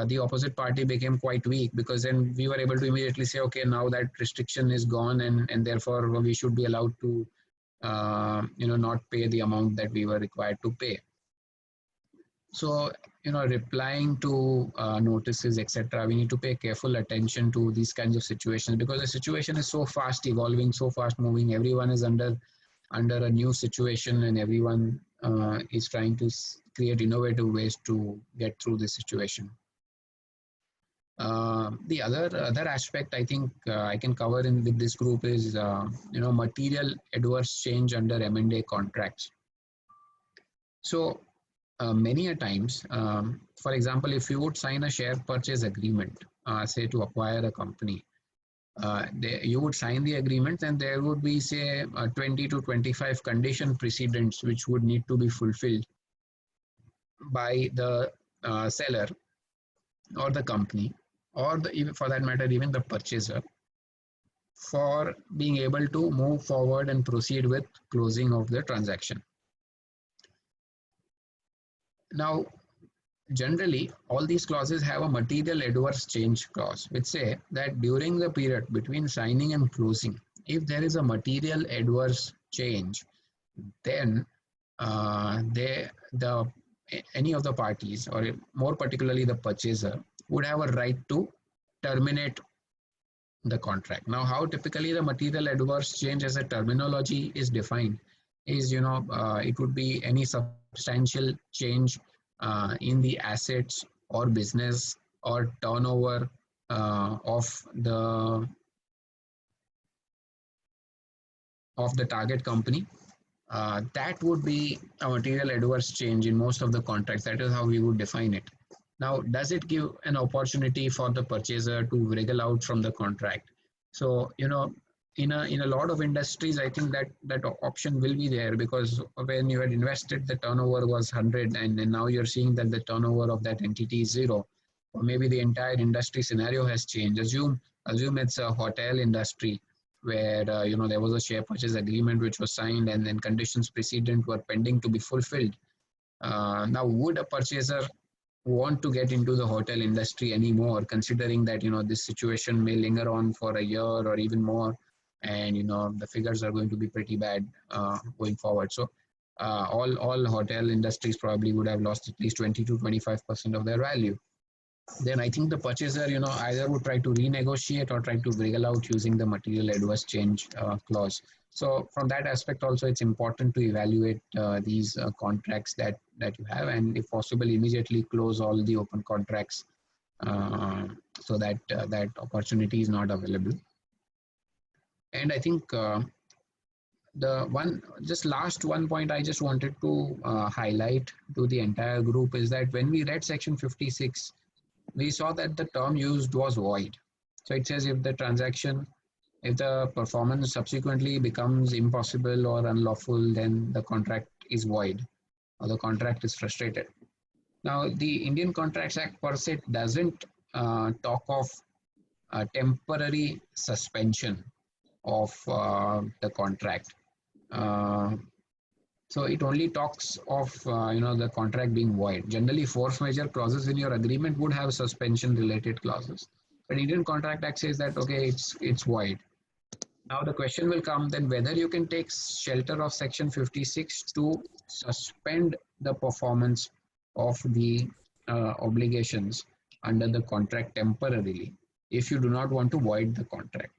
the opposite party became quite weak, because then we were able to immediately say, okay, now that restriction is gone, and therefore we should be allowed to not pay the amount that we were required to pay. So replying to notices, etc., we need to pay careful attention to these kinds of situations, because the situation is so fast evolving, so fast moving. Everyone is under a new situation, and everyone is trying to create innovative ways to get through this situation. The other aspect I think I can cover with this group is material adverse change under M&A contracts. So many a times, for example, if you would sign a share purchase agreement, say to acquire a company, you would sign the agreement, and there would be, say, 20 to 25 condition precedents which would need to be fulfilled by the seller or the company, or even for that matter, even the purchaser, for being able to move forward and proceed with closing of the transaction. Now, generally, all these clauses have a material adverse change clause, which say that during the period between signing and closing, if there is a material adverse change, then any of the parties, or more particularly the purchaser, would have a right to terminate the contract. Now, how typically the material adverse change as a terminology is defined is, it would be any substantial change in the assets or business or turnover of the target company. That would be a material adverse change in most of the contracts. That is how we would define it. Now, does it give an opportunity for the purchaser to wriggle out from the contract? So, in a lot of industries, I think that option will be there, because when you had invested, the turnover was 100, and now you're seeing that the turnover of that entity is 0, or maybe the entire industry scenario has changed. Assume it's a hotel industry where there was a share purchase agreement which was signed, and then conditions precedent were pending to be fulfilled. Now, would a purchaser want to get into the hotel industry anymore, considering that this situation may linger on for a year or even more, and the figures are going to be pretty bad going forward? So all hotel industries probably would have lost at least 20 to 25% of their value. then I think the purchaser, either would try to renegotiate or try to wriggle out using the material adverse change clause. So from that aspect also, it's important to evaluate these contracts that you have, and if possible, immediately close all the open contracts so that that opportunity is not available. And I think just last one point I just wanted to highlight to the entire group is that when we read section 56, we saw that the term used was void. So it says if the performance subsequently becomes impossible or unlawful, then the contract is void or the contract is frustrated. Now, the Indian Contracts Act per se doesn't talk of temporary suspension of the contract. So it only talks of the contract being void. Generally, force majeure clauses in your agreement would have suspension related clauses, but Indian Contract Act says that okay, it's void. Now the question will come then whether you can take shelter of section 56 to suspend the performance of the obligations under the contract temporarily if you do not want to void the contract.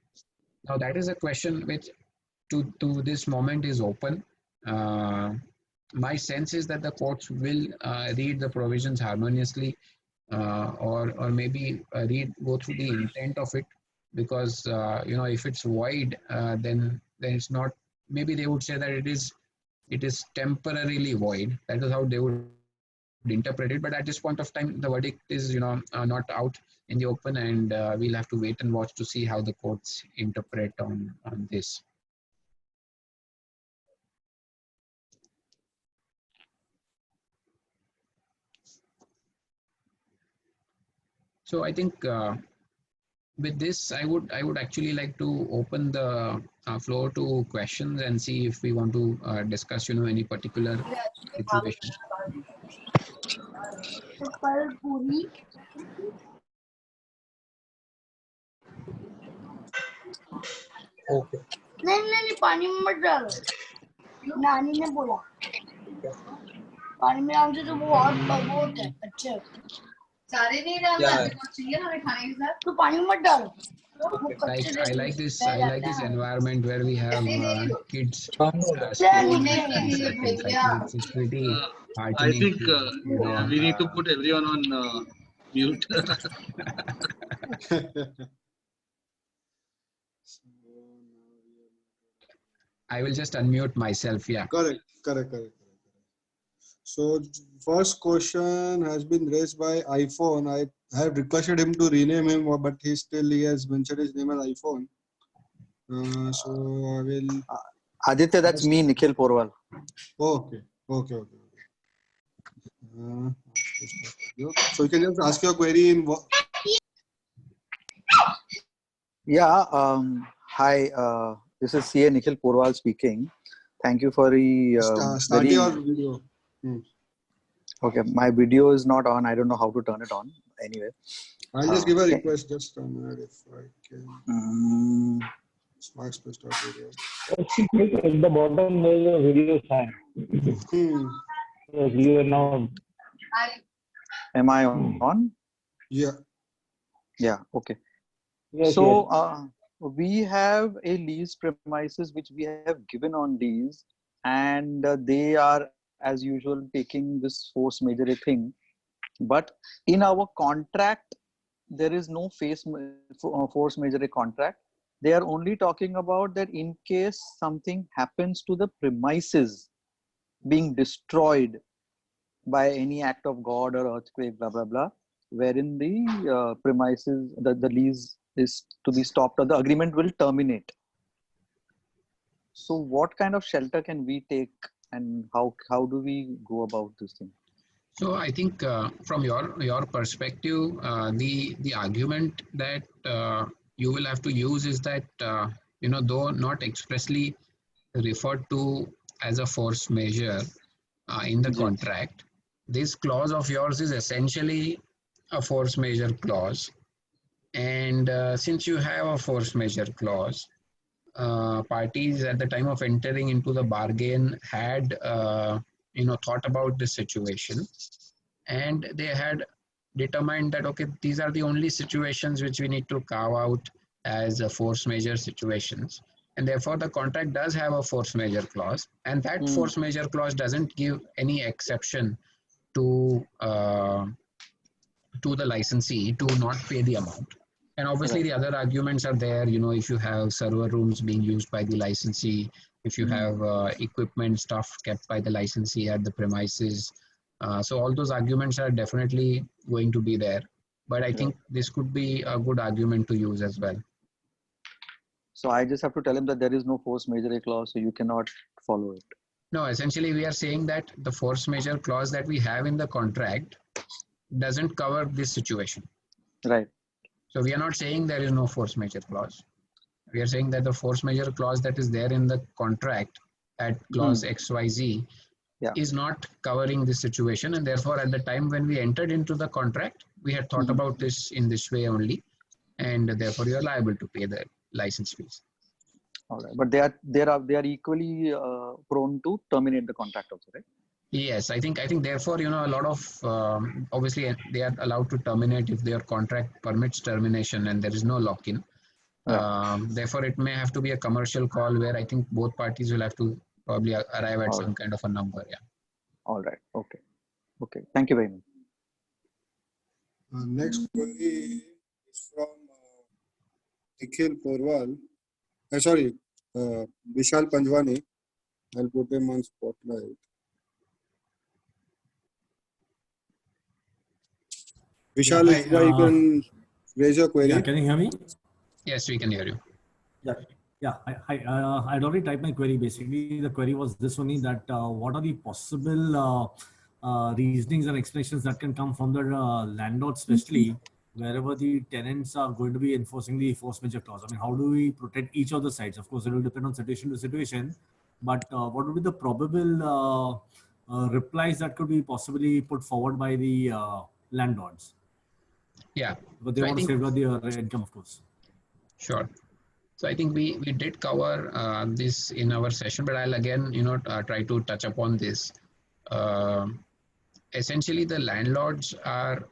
Now that is a question which to this moment is open. My sense is that the courts will read the provisions harmoniously or maybe go through the intent of it, because if it's void, then it's not. Maybe they would say that it is temporarily void. That is how they would interpret it. But at this point of time, the verdict is not out in the open, and we'll have to wait and watch to see how the courts interpret on this. So I think with this, I would actually like to open the floor to questions and see if we want to discuss any particular situation. Okay. नहीं पानी में मत डालो, नानी ने बोला पानी में डालते तो वो और बहुत है अच्छे सारे नहीं डालना चाहिए हमें खाने के साथ तो पानी में मत डालो. I like this environment where we have kids. It's pretty I think we need to put everyone on mute. I will just unmute myself. Yeah. Correct. So first question has been raised by iPhone. I have requested him to rename him, but he has mentioned his name as iPhone. So I will. Aditya, that's me, Nikhil Porwal. Okay. So you can just ask your query in. Yeah. Hi. This is CA Nikhil Porwal speaking. Thank you for the. Start your video. Okay, my video is not on. I don't know how to turn it on. Anyway, I'll just give a request. Just a minute if I can. Smart Space start video. At the bottom there is a video sign. Yes, you are now. Am I on? Yeah. Yeah. Okay. Yes, so we have a lease premises which we have given on lease, and they are, as usual, taking this force majeure thing. But in our contract, there is no force majeure contract. They are only talking about that in case something happens to the premises being destroyed by any act of God or earthquake, blah, blah, blah, wherein the premises, the lease is to be stopped or the agreement will terminate. So what kind of shelter can we take, and how do we go about this thing? So I think from your perspective, the argument that you will have to use is that though not expressly referred to as a force majeure in the contract, this clause of yours is essentially a force majeure clause. And since you have a force majeure clause, parties at the time of entering into the bargain had thought about this situation, and they had determined that, okay, these are the only situations which we need to carve out as a force majeure situations. And therefore, the contract does have a force majeure clause, and that force majeure clause doesn't give any exception to the licensee to not pay the amount. And obviously, the other arguments are there. You know, if you have server rooms being used by the licensee, if you have equipment stuff kept by the licensee at the premises, so all those arguments are definitely going to be there. But I think this could be a good argument to use as well. So I just have to tell him that there is no force majeure clause, so you cannot follow it. No, essentially we are saying that the force majeure clause that we have in the contract doesn't cover this situation. Right. So we are not saying there is no force majeure clause. We are saying that the force majeure clause that is there in the contract at clause XYZ is not covering this situation, and therefore at the time when we entered into the contract, we had thought about this in this way only, and therefore you are liable to pay the license fees. All right, but they are equally prone to terminate the contract also, right? Yes, I think therefore, you know, a lot of obviously they are allowed to terminate if their contract permits termination and there is no lock-in. Therefore, it may have to be a commercial call where I think both parties will have to probably arrive at some kind of a number. Yeah. All right. Okay. Okay. Thank you very much. Next query is from Nikhil Porwal. Sorry, Vishal Panjwani. I'll put him on spotlight. Vishal, you can raise your query. Yeah, can you hear me? Yes, we can hear you. Yeah. I'd already typed my query. Basically, the query was this only, that what are the possible reasonings and explanations that can come from the landlord, especially wherever the tenants are going to be enforcing the force majeure clause. I mean, how do we protect each of the sides? Of course, it will depend on situation to situation, but what would be the probable replies that could be possibly put forward by the landlords? Yeah. But they want to safeguard their income, of course. Sure. So I think we did cover this in our session, but I'll again, you know, try to touch upon this. Essentially, the landlords are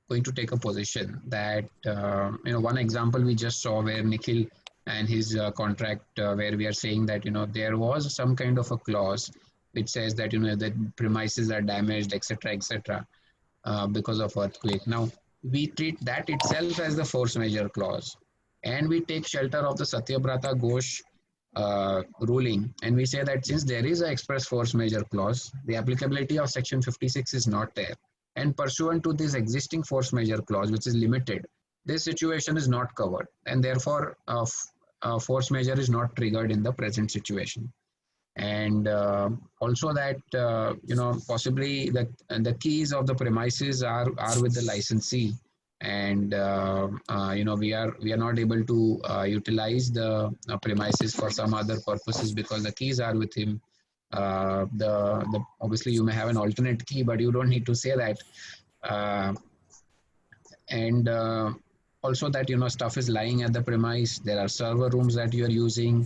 going to take a position that, you know, one example we just saw where Nikhil and his contract, where we are saying that, you know, there was some kind of a clause which says that, you know, the premises are damaged, etc., etc., because of earthquake. Now, we treat that itself as the force majeure clause, and we take shelter of the Satyabrata Ghosh ruling, and we say that since there is an express force majeure clause, the applicability of section 56 is not there, and pursuant to this existing force majeure clause, which is limited, this situation is not covered, and therefore force majeure is not triggered in the present situation. And also that, you know, possibly that the keys of the premises are with the licensee, and you know, we are not able to utilize the premises for some other purposes because the keys are with him. Obviously you may have an alternate key, but you don't need to say that. And also that, you know, stuff is lying at the premise. There are server rooms that you are using.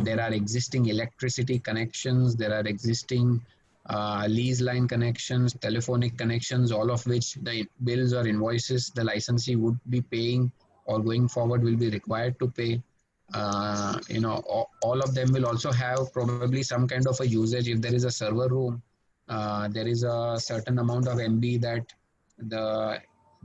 There are existing electricity connections. There are existing lease line connections, telephonic connections, all of which the bills or invoices the licensee would be paying or going forward will be required to pay. You know, all of them will also have probably some kind of a usage. If there is a server room, there is a certain amount of MB that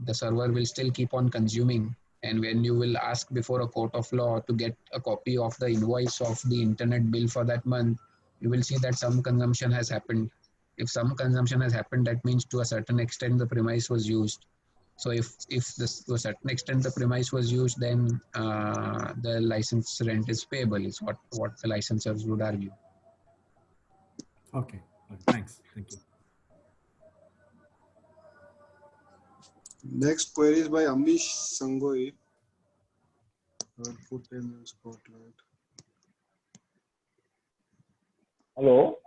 the server will still keep on consuming. And when you will ask before a court of law to get a copy of the invoice of the internet bill for that month, you will see that some consumption has happened. If some consumption has happened, that means to a certain extent the premise was used. So if this, to a certain extent the premise was used, then the license rent is payable, is what the licensors would argue. Okay, thanks. Thank you. Next query is by Amish Sangoi. I'll put him in spotlight. Hello.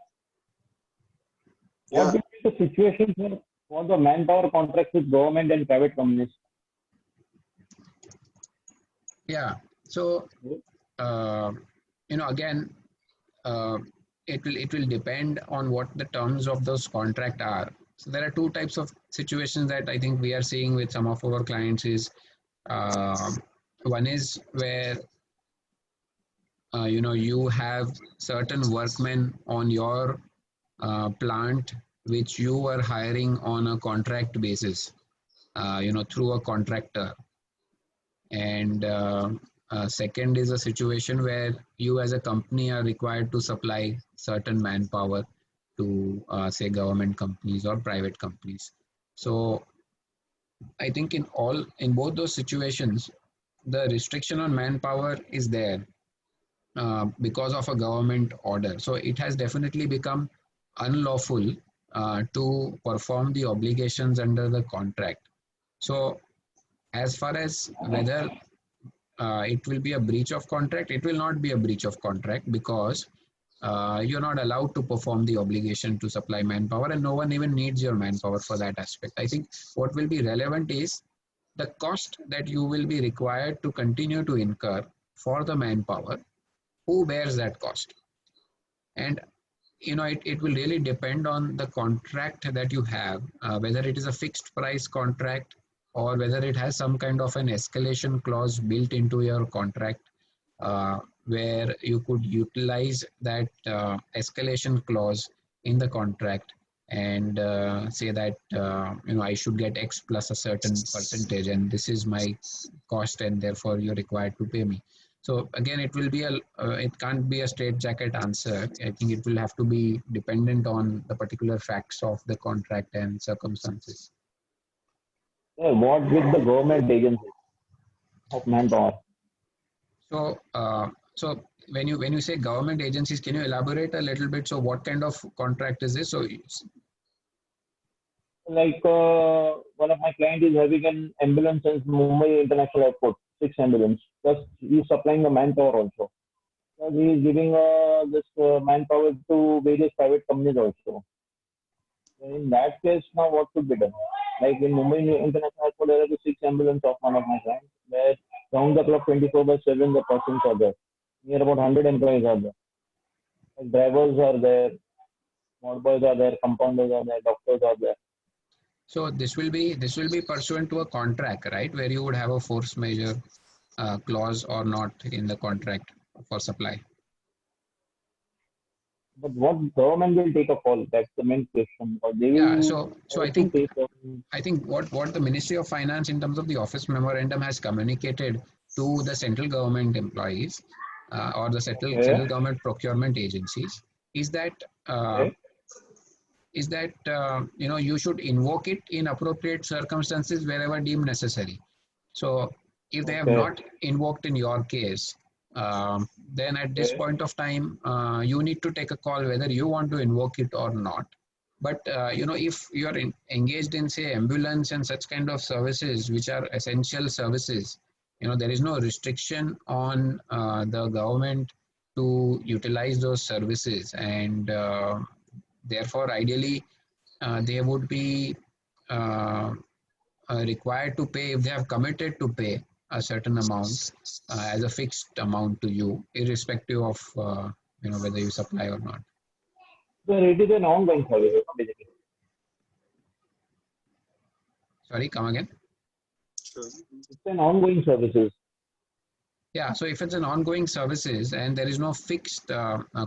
Yeah. What is the situation for the manpower contracts with government and private companies? Yeah. So, you know, again, it will depend on what the terms of those contract are. So there are two types of situations that I think we are seeing with some of our clients is one is where you have certain workmen on your plant which you are hiring on a contract basis, through a contractor. And second is a situation where you as a company are required to supply certain manpower to say government companies or private companies. So I think in both those situations, the restriction on manpower is there because of a government order. So it has definitely become unlawful to perform the obligations under the contract. So as far as whether it will be a breach of contract, it will not be a breach of contract because you're not allowed to perform the obligation to supply manpower, and no one even needs your manpower for that aspect. I think what will be relevant is the cost that you will be required to continue to incur for the manpower. Who bears that cost? And it will really depend on the contract that you have, whether it is a fixed price contract or whether it has some kind of an escalation clause built into your contract, where you could utilize that escalation clause in the contract and say that I should get X plus a certain percentage, and this is my cost, and therefore you're required to pay me. So again, it will be it can't be a straitjacket answer. I think it will have to be dependent on the particular facts of the contract and circumstances. What with the government agencies of manpower? So when you say government agencies, can you elaborate a little bit? So what kind of contract is this? So Like one of my clients is having an ambulance in Mumbai International Airport, 6 ambulance. Plus he is supplying the manpower also. So he is giving this manpower to various private companies also. In that case, now what should be done? Like in Mumbai International Airport, there are the 6 ambulance of one of my clients, where round the clock 24/7 the persons are there. Near about 100 employees are there. Like drivers are there, mod boys are there, compounders are there, doctors are there. So this will be pursuant to a contract, right? Where you would have a force majeure clause or not in the contract for supply. But what government will take a call? That's the main question. Or they will. So I think what the Ministry of Finance in terms of the office memorandum has communicated to the central government employees or the central government procurement agencies is that you should invoke it in appropriate circumstances wherever deemed necessary. So if they have not invoked in your case, then at this point of time, you need to take a call whether you want to invoke it or not. But if you are engaged in, say, ambulance and such kind of services, which are essential services, there is no restriction on the government to utilize those services, and therefore, ideally, they would be required to pay if they have committed to pay a certain amount as a fixed amount to you, irrespective of whether you supply or not. So it is an ongoing service, basically. Sorry, come again. It's an ongoing services. Yeah, so if it's an ongoing services and there is no fixed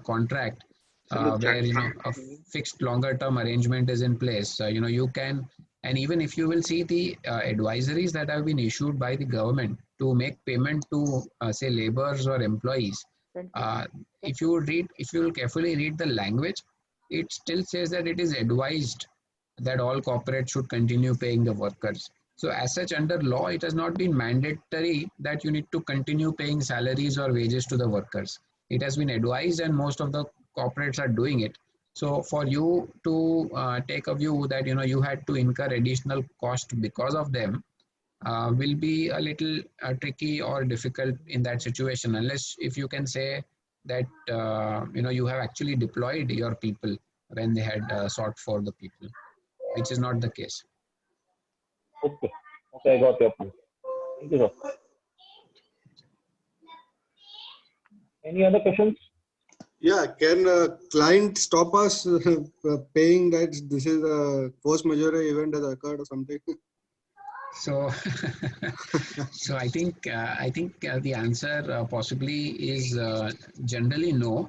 contract where a fixed longer term arrangement is in place, you can, and even if you will see the advisories that have been issued by the government to make payment to say laborers or employees, if you will carefully read the language, it still says that it is advised that all corporates should continue paying the workers. So as such, under law, it has not been mandatory that you need to continue paying salaries or wages to the workers. It has been advised, and most of the corporates are doing it. So for you to take a view that you had to incur additional cost because of them will be a little tricky or difficult in that situation, unless if you can say that you have actually deployed your people when they had sought for the people, which is not the case. Okay, I got your point. Thank you, sir. Any other questions? Yeah, can client stop us paying that this is a force majeure event has occurred or something? So, so I think the answer possibly is generally no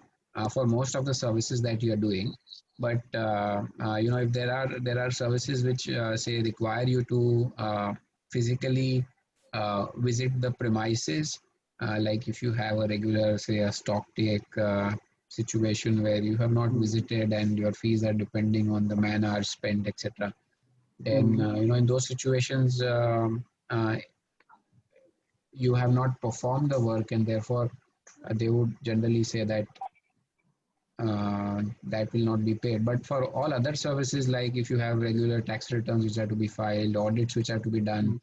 for most of the services that you are doing. But if there are services which say require you to physically visit the premises, like if you have a regular, say, a stock take situation where you have not visited and your fees are depending on the man hours spent, etc. Then in those situations you have not performed the work, and therefore they would generally say that that will not be paid. But for all other services, like if you have regular tax returns which are to be filed, audits which are to be done,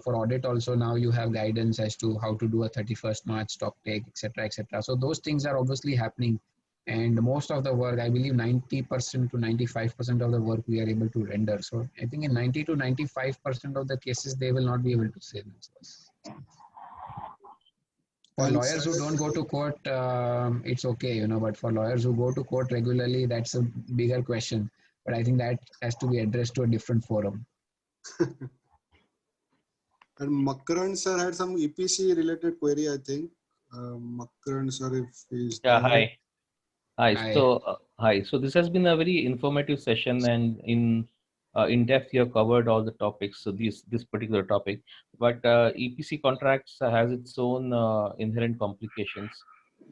for audit also now you have guidance as to how to do a 31st March stock take, etc., etc. So those things are obviously happening, and most of the work, I believe 90% to 95% of the work we are able to render. So I think in 90 to 95% of the cases they will not be able to say themselves. For And lawyers who don't go to court, it's okay, but for lawyers who go to court regularly, that's a bigger question. But I think that has to be addressed to a different forum. And Makaran sir had some EPC related query, I think. Makaran sir, if he's Yeah, there. hi. Hi. So, hi. So this has been a very informative session, and in depth you have covered all the topics. So this particular topic, but EPC contracts has its own inherent complications.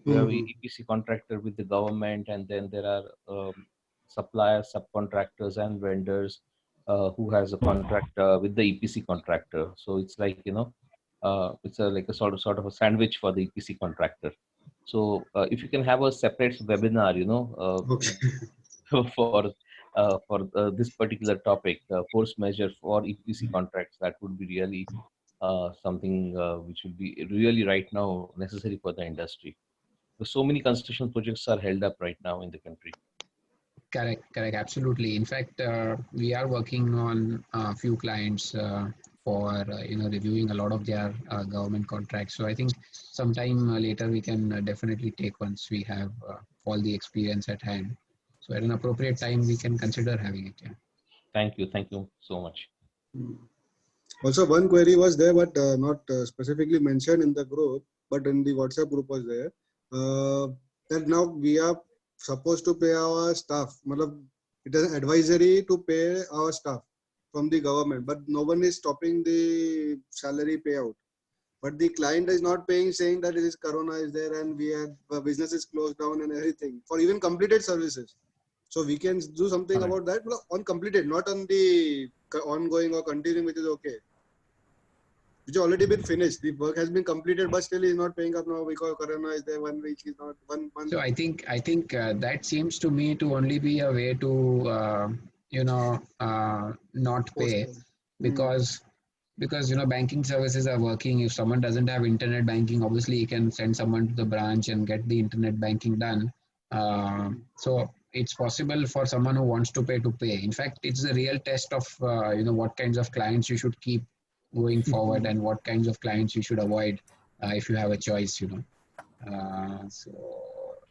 You have EPC contractor with the government, and then there are suppliers, subcontractors, and vendors who has a contract with the EPC contractor. So it's like it's like a sort of a sandwich for the EPC contractor. So if you can have a separate webinar, Okay. for this particular topic, force measure for EPC contracts, that would be really something which would be really right now necessary for the industry. So many construction projects are held up right now in the country. Correct, absolutely. In fact, we are working on a few clients for reviewing a lot of their government contracts. So I think sometime later we can definitely take once we have all the experience at hand. So at an appropriate time we can consider having it. Yeah. Thank you so much. Also, one query was there, but not specifically mentioned in the group, but in the WhatsApp group was there. That now we are supposed to pay our staff. It is advisory to pay our staff from the government, but no one is stopping the salary payout. But the client is not paying, saying that it is Corona is there and we have business is closed down and everything for even completed services. So we can do something about that on completed, not on the ongoing or continuing, which is okay. Which has already been finished. The work has been completed, but still is not paying up now because Corona is there. 1 week is not 1 month. So I think that seems to me to only be a way to not pay, because banking services are working. If someone doesn't have internet banking, obviously you can send someone to the branch and get the internet banking done. So it's possible for someone who wants to pay. In fact, it's the real test of what kinds of clients you should keep going forward and what kinds of clients you should avoid if you have a choice. So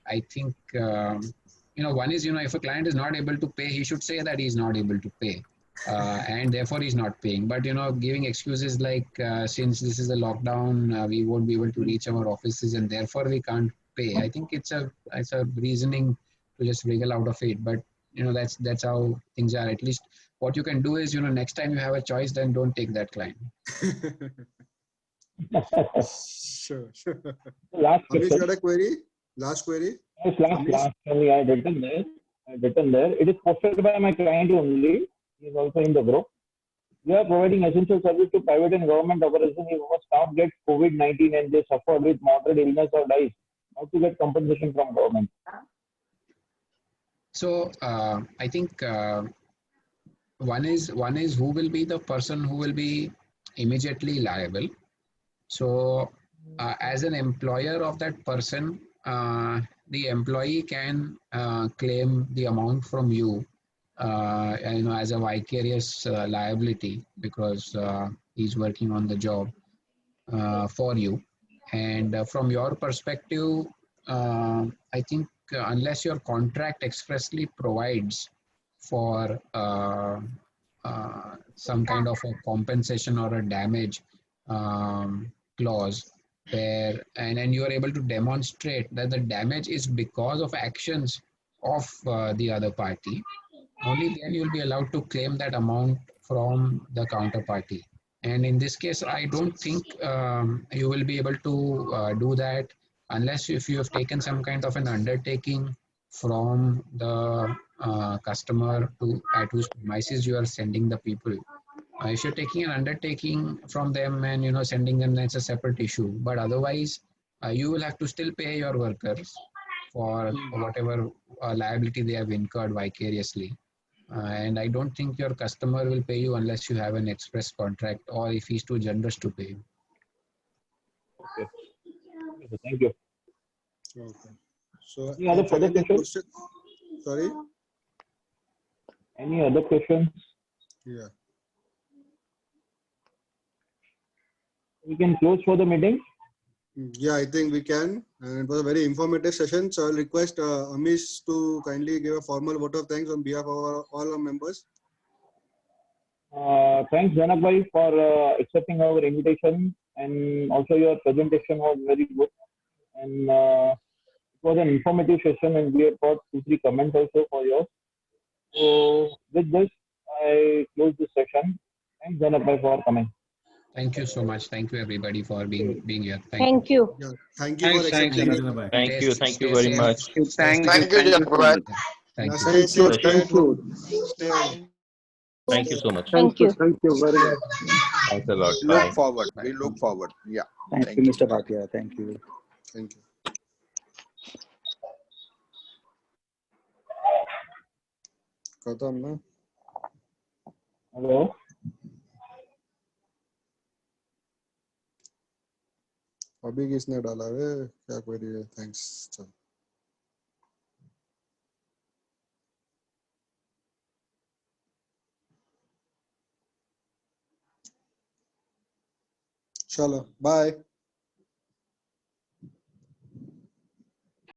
I think one is if a client is not able to pay, he should say that he is not able to pay. And therefore he's not paying. But giving excuses like since this is a lockdown, we won't be able to reach our offices and therefore we can't pay. I think it's a reasoning to just wriggle out of it. But that's how things are. At least what you can do is next time you have a choice, then don't take that client. Sure. Last Amish question. got a query? Last query? Yes, last only I had written there. It is posted by my client only. He is also in the group. We are providing essential service to private and government operations if our staff gets COVID-19 and they suffer with moderate illness or dies. How to get compensation from government? So I think one is who will be the person who will be immediately liable. So as an employer of that person, the employee can claim the amount from you, as a vicarious liability, because he's working on the job for you. And from your perspective, I think unless your contract expressly provides for some kind of a compensation or a damage clause, where and you are able to demonstrate that the damage is because of actions of the other party, only then you'll be allowed to claim that amount from the counterparty. And in this case, I don't think you will be able to do that unless if you have taken some kind of an undertaking from the customer at whose premises you are sending the people. If you're taking an undertaking from them and sending them, that's a separate issue. But otherwise, you will have to still pay your workers for whatever liability they have incurred vicariously. And I don't think your customer will pay you unless you have an express contract or if he's too generous to pay you. Okay. Thank you. Okay. So, Any other further questions? Sorry? Any other questions? Yeah. We can close for the meeting. Yeah, I think we can. And it was a very informative session. So I'll request Amish to kindly give a formal vote of thanks on behalf of all our members. Thanks, Janak bhai, for accepting our invitation, and also your presentation was very good. And it was an informative session, and we have got 2-3 comments also for yours. So with this, I close this session. Thanks, Janak bhai, for coming. Thank you so much. Thank you everybody for being here. Thank you. Yeah, thank you for Thanks, accepting. Thank you very much. Thank you, Janak. Thank you. Stay safe. Thank you. Stay home. Thank you so much. Thank you. Thank you very much. Thanks a lot. Look Bye. forward. We look forward. Yeah. Thank you, Mr. Bhatia. Thank you. Thank you. खत्म ना? Hello. अभी किसने डाला रे? क्या query है? Thanks. चल. चलो. Bye.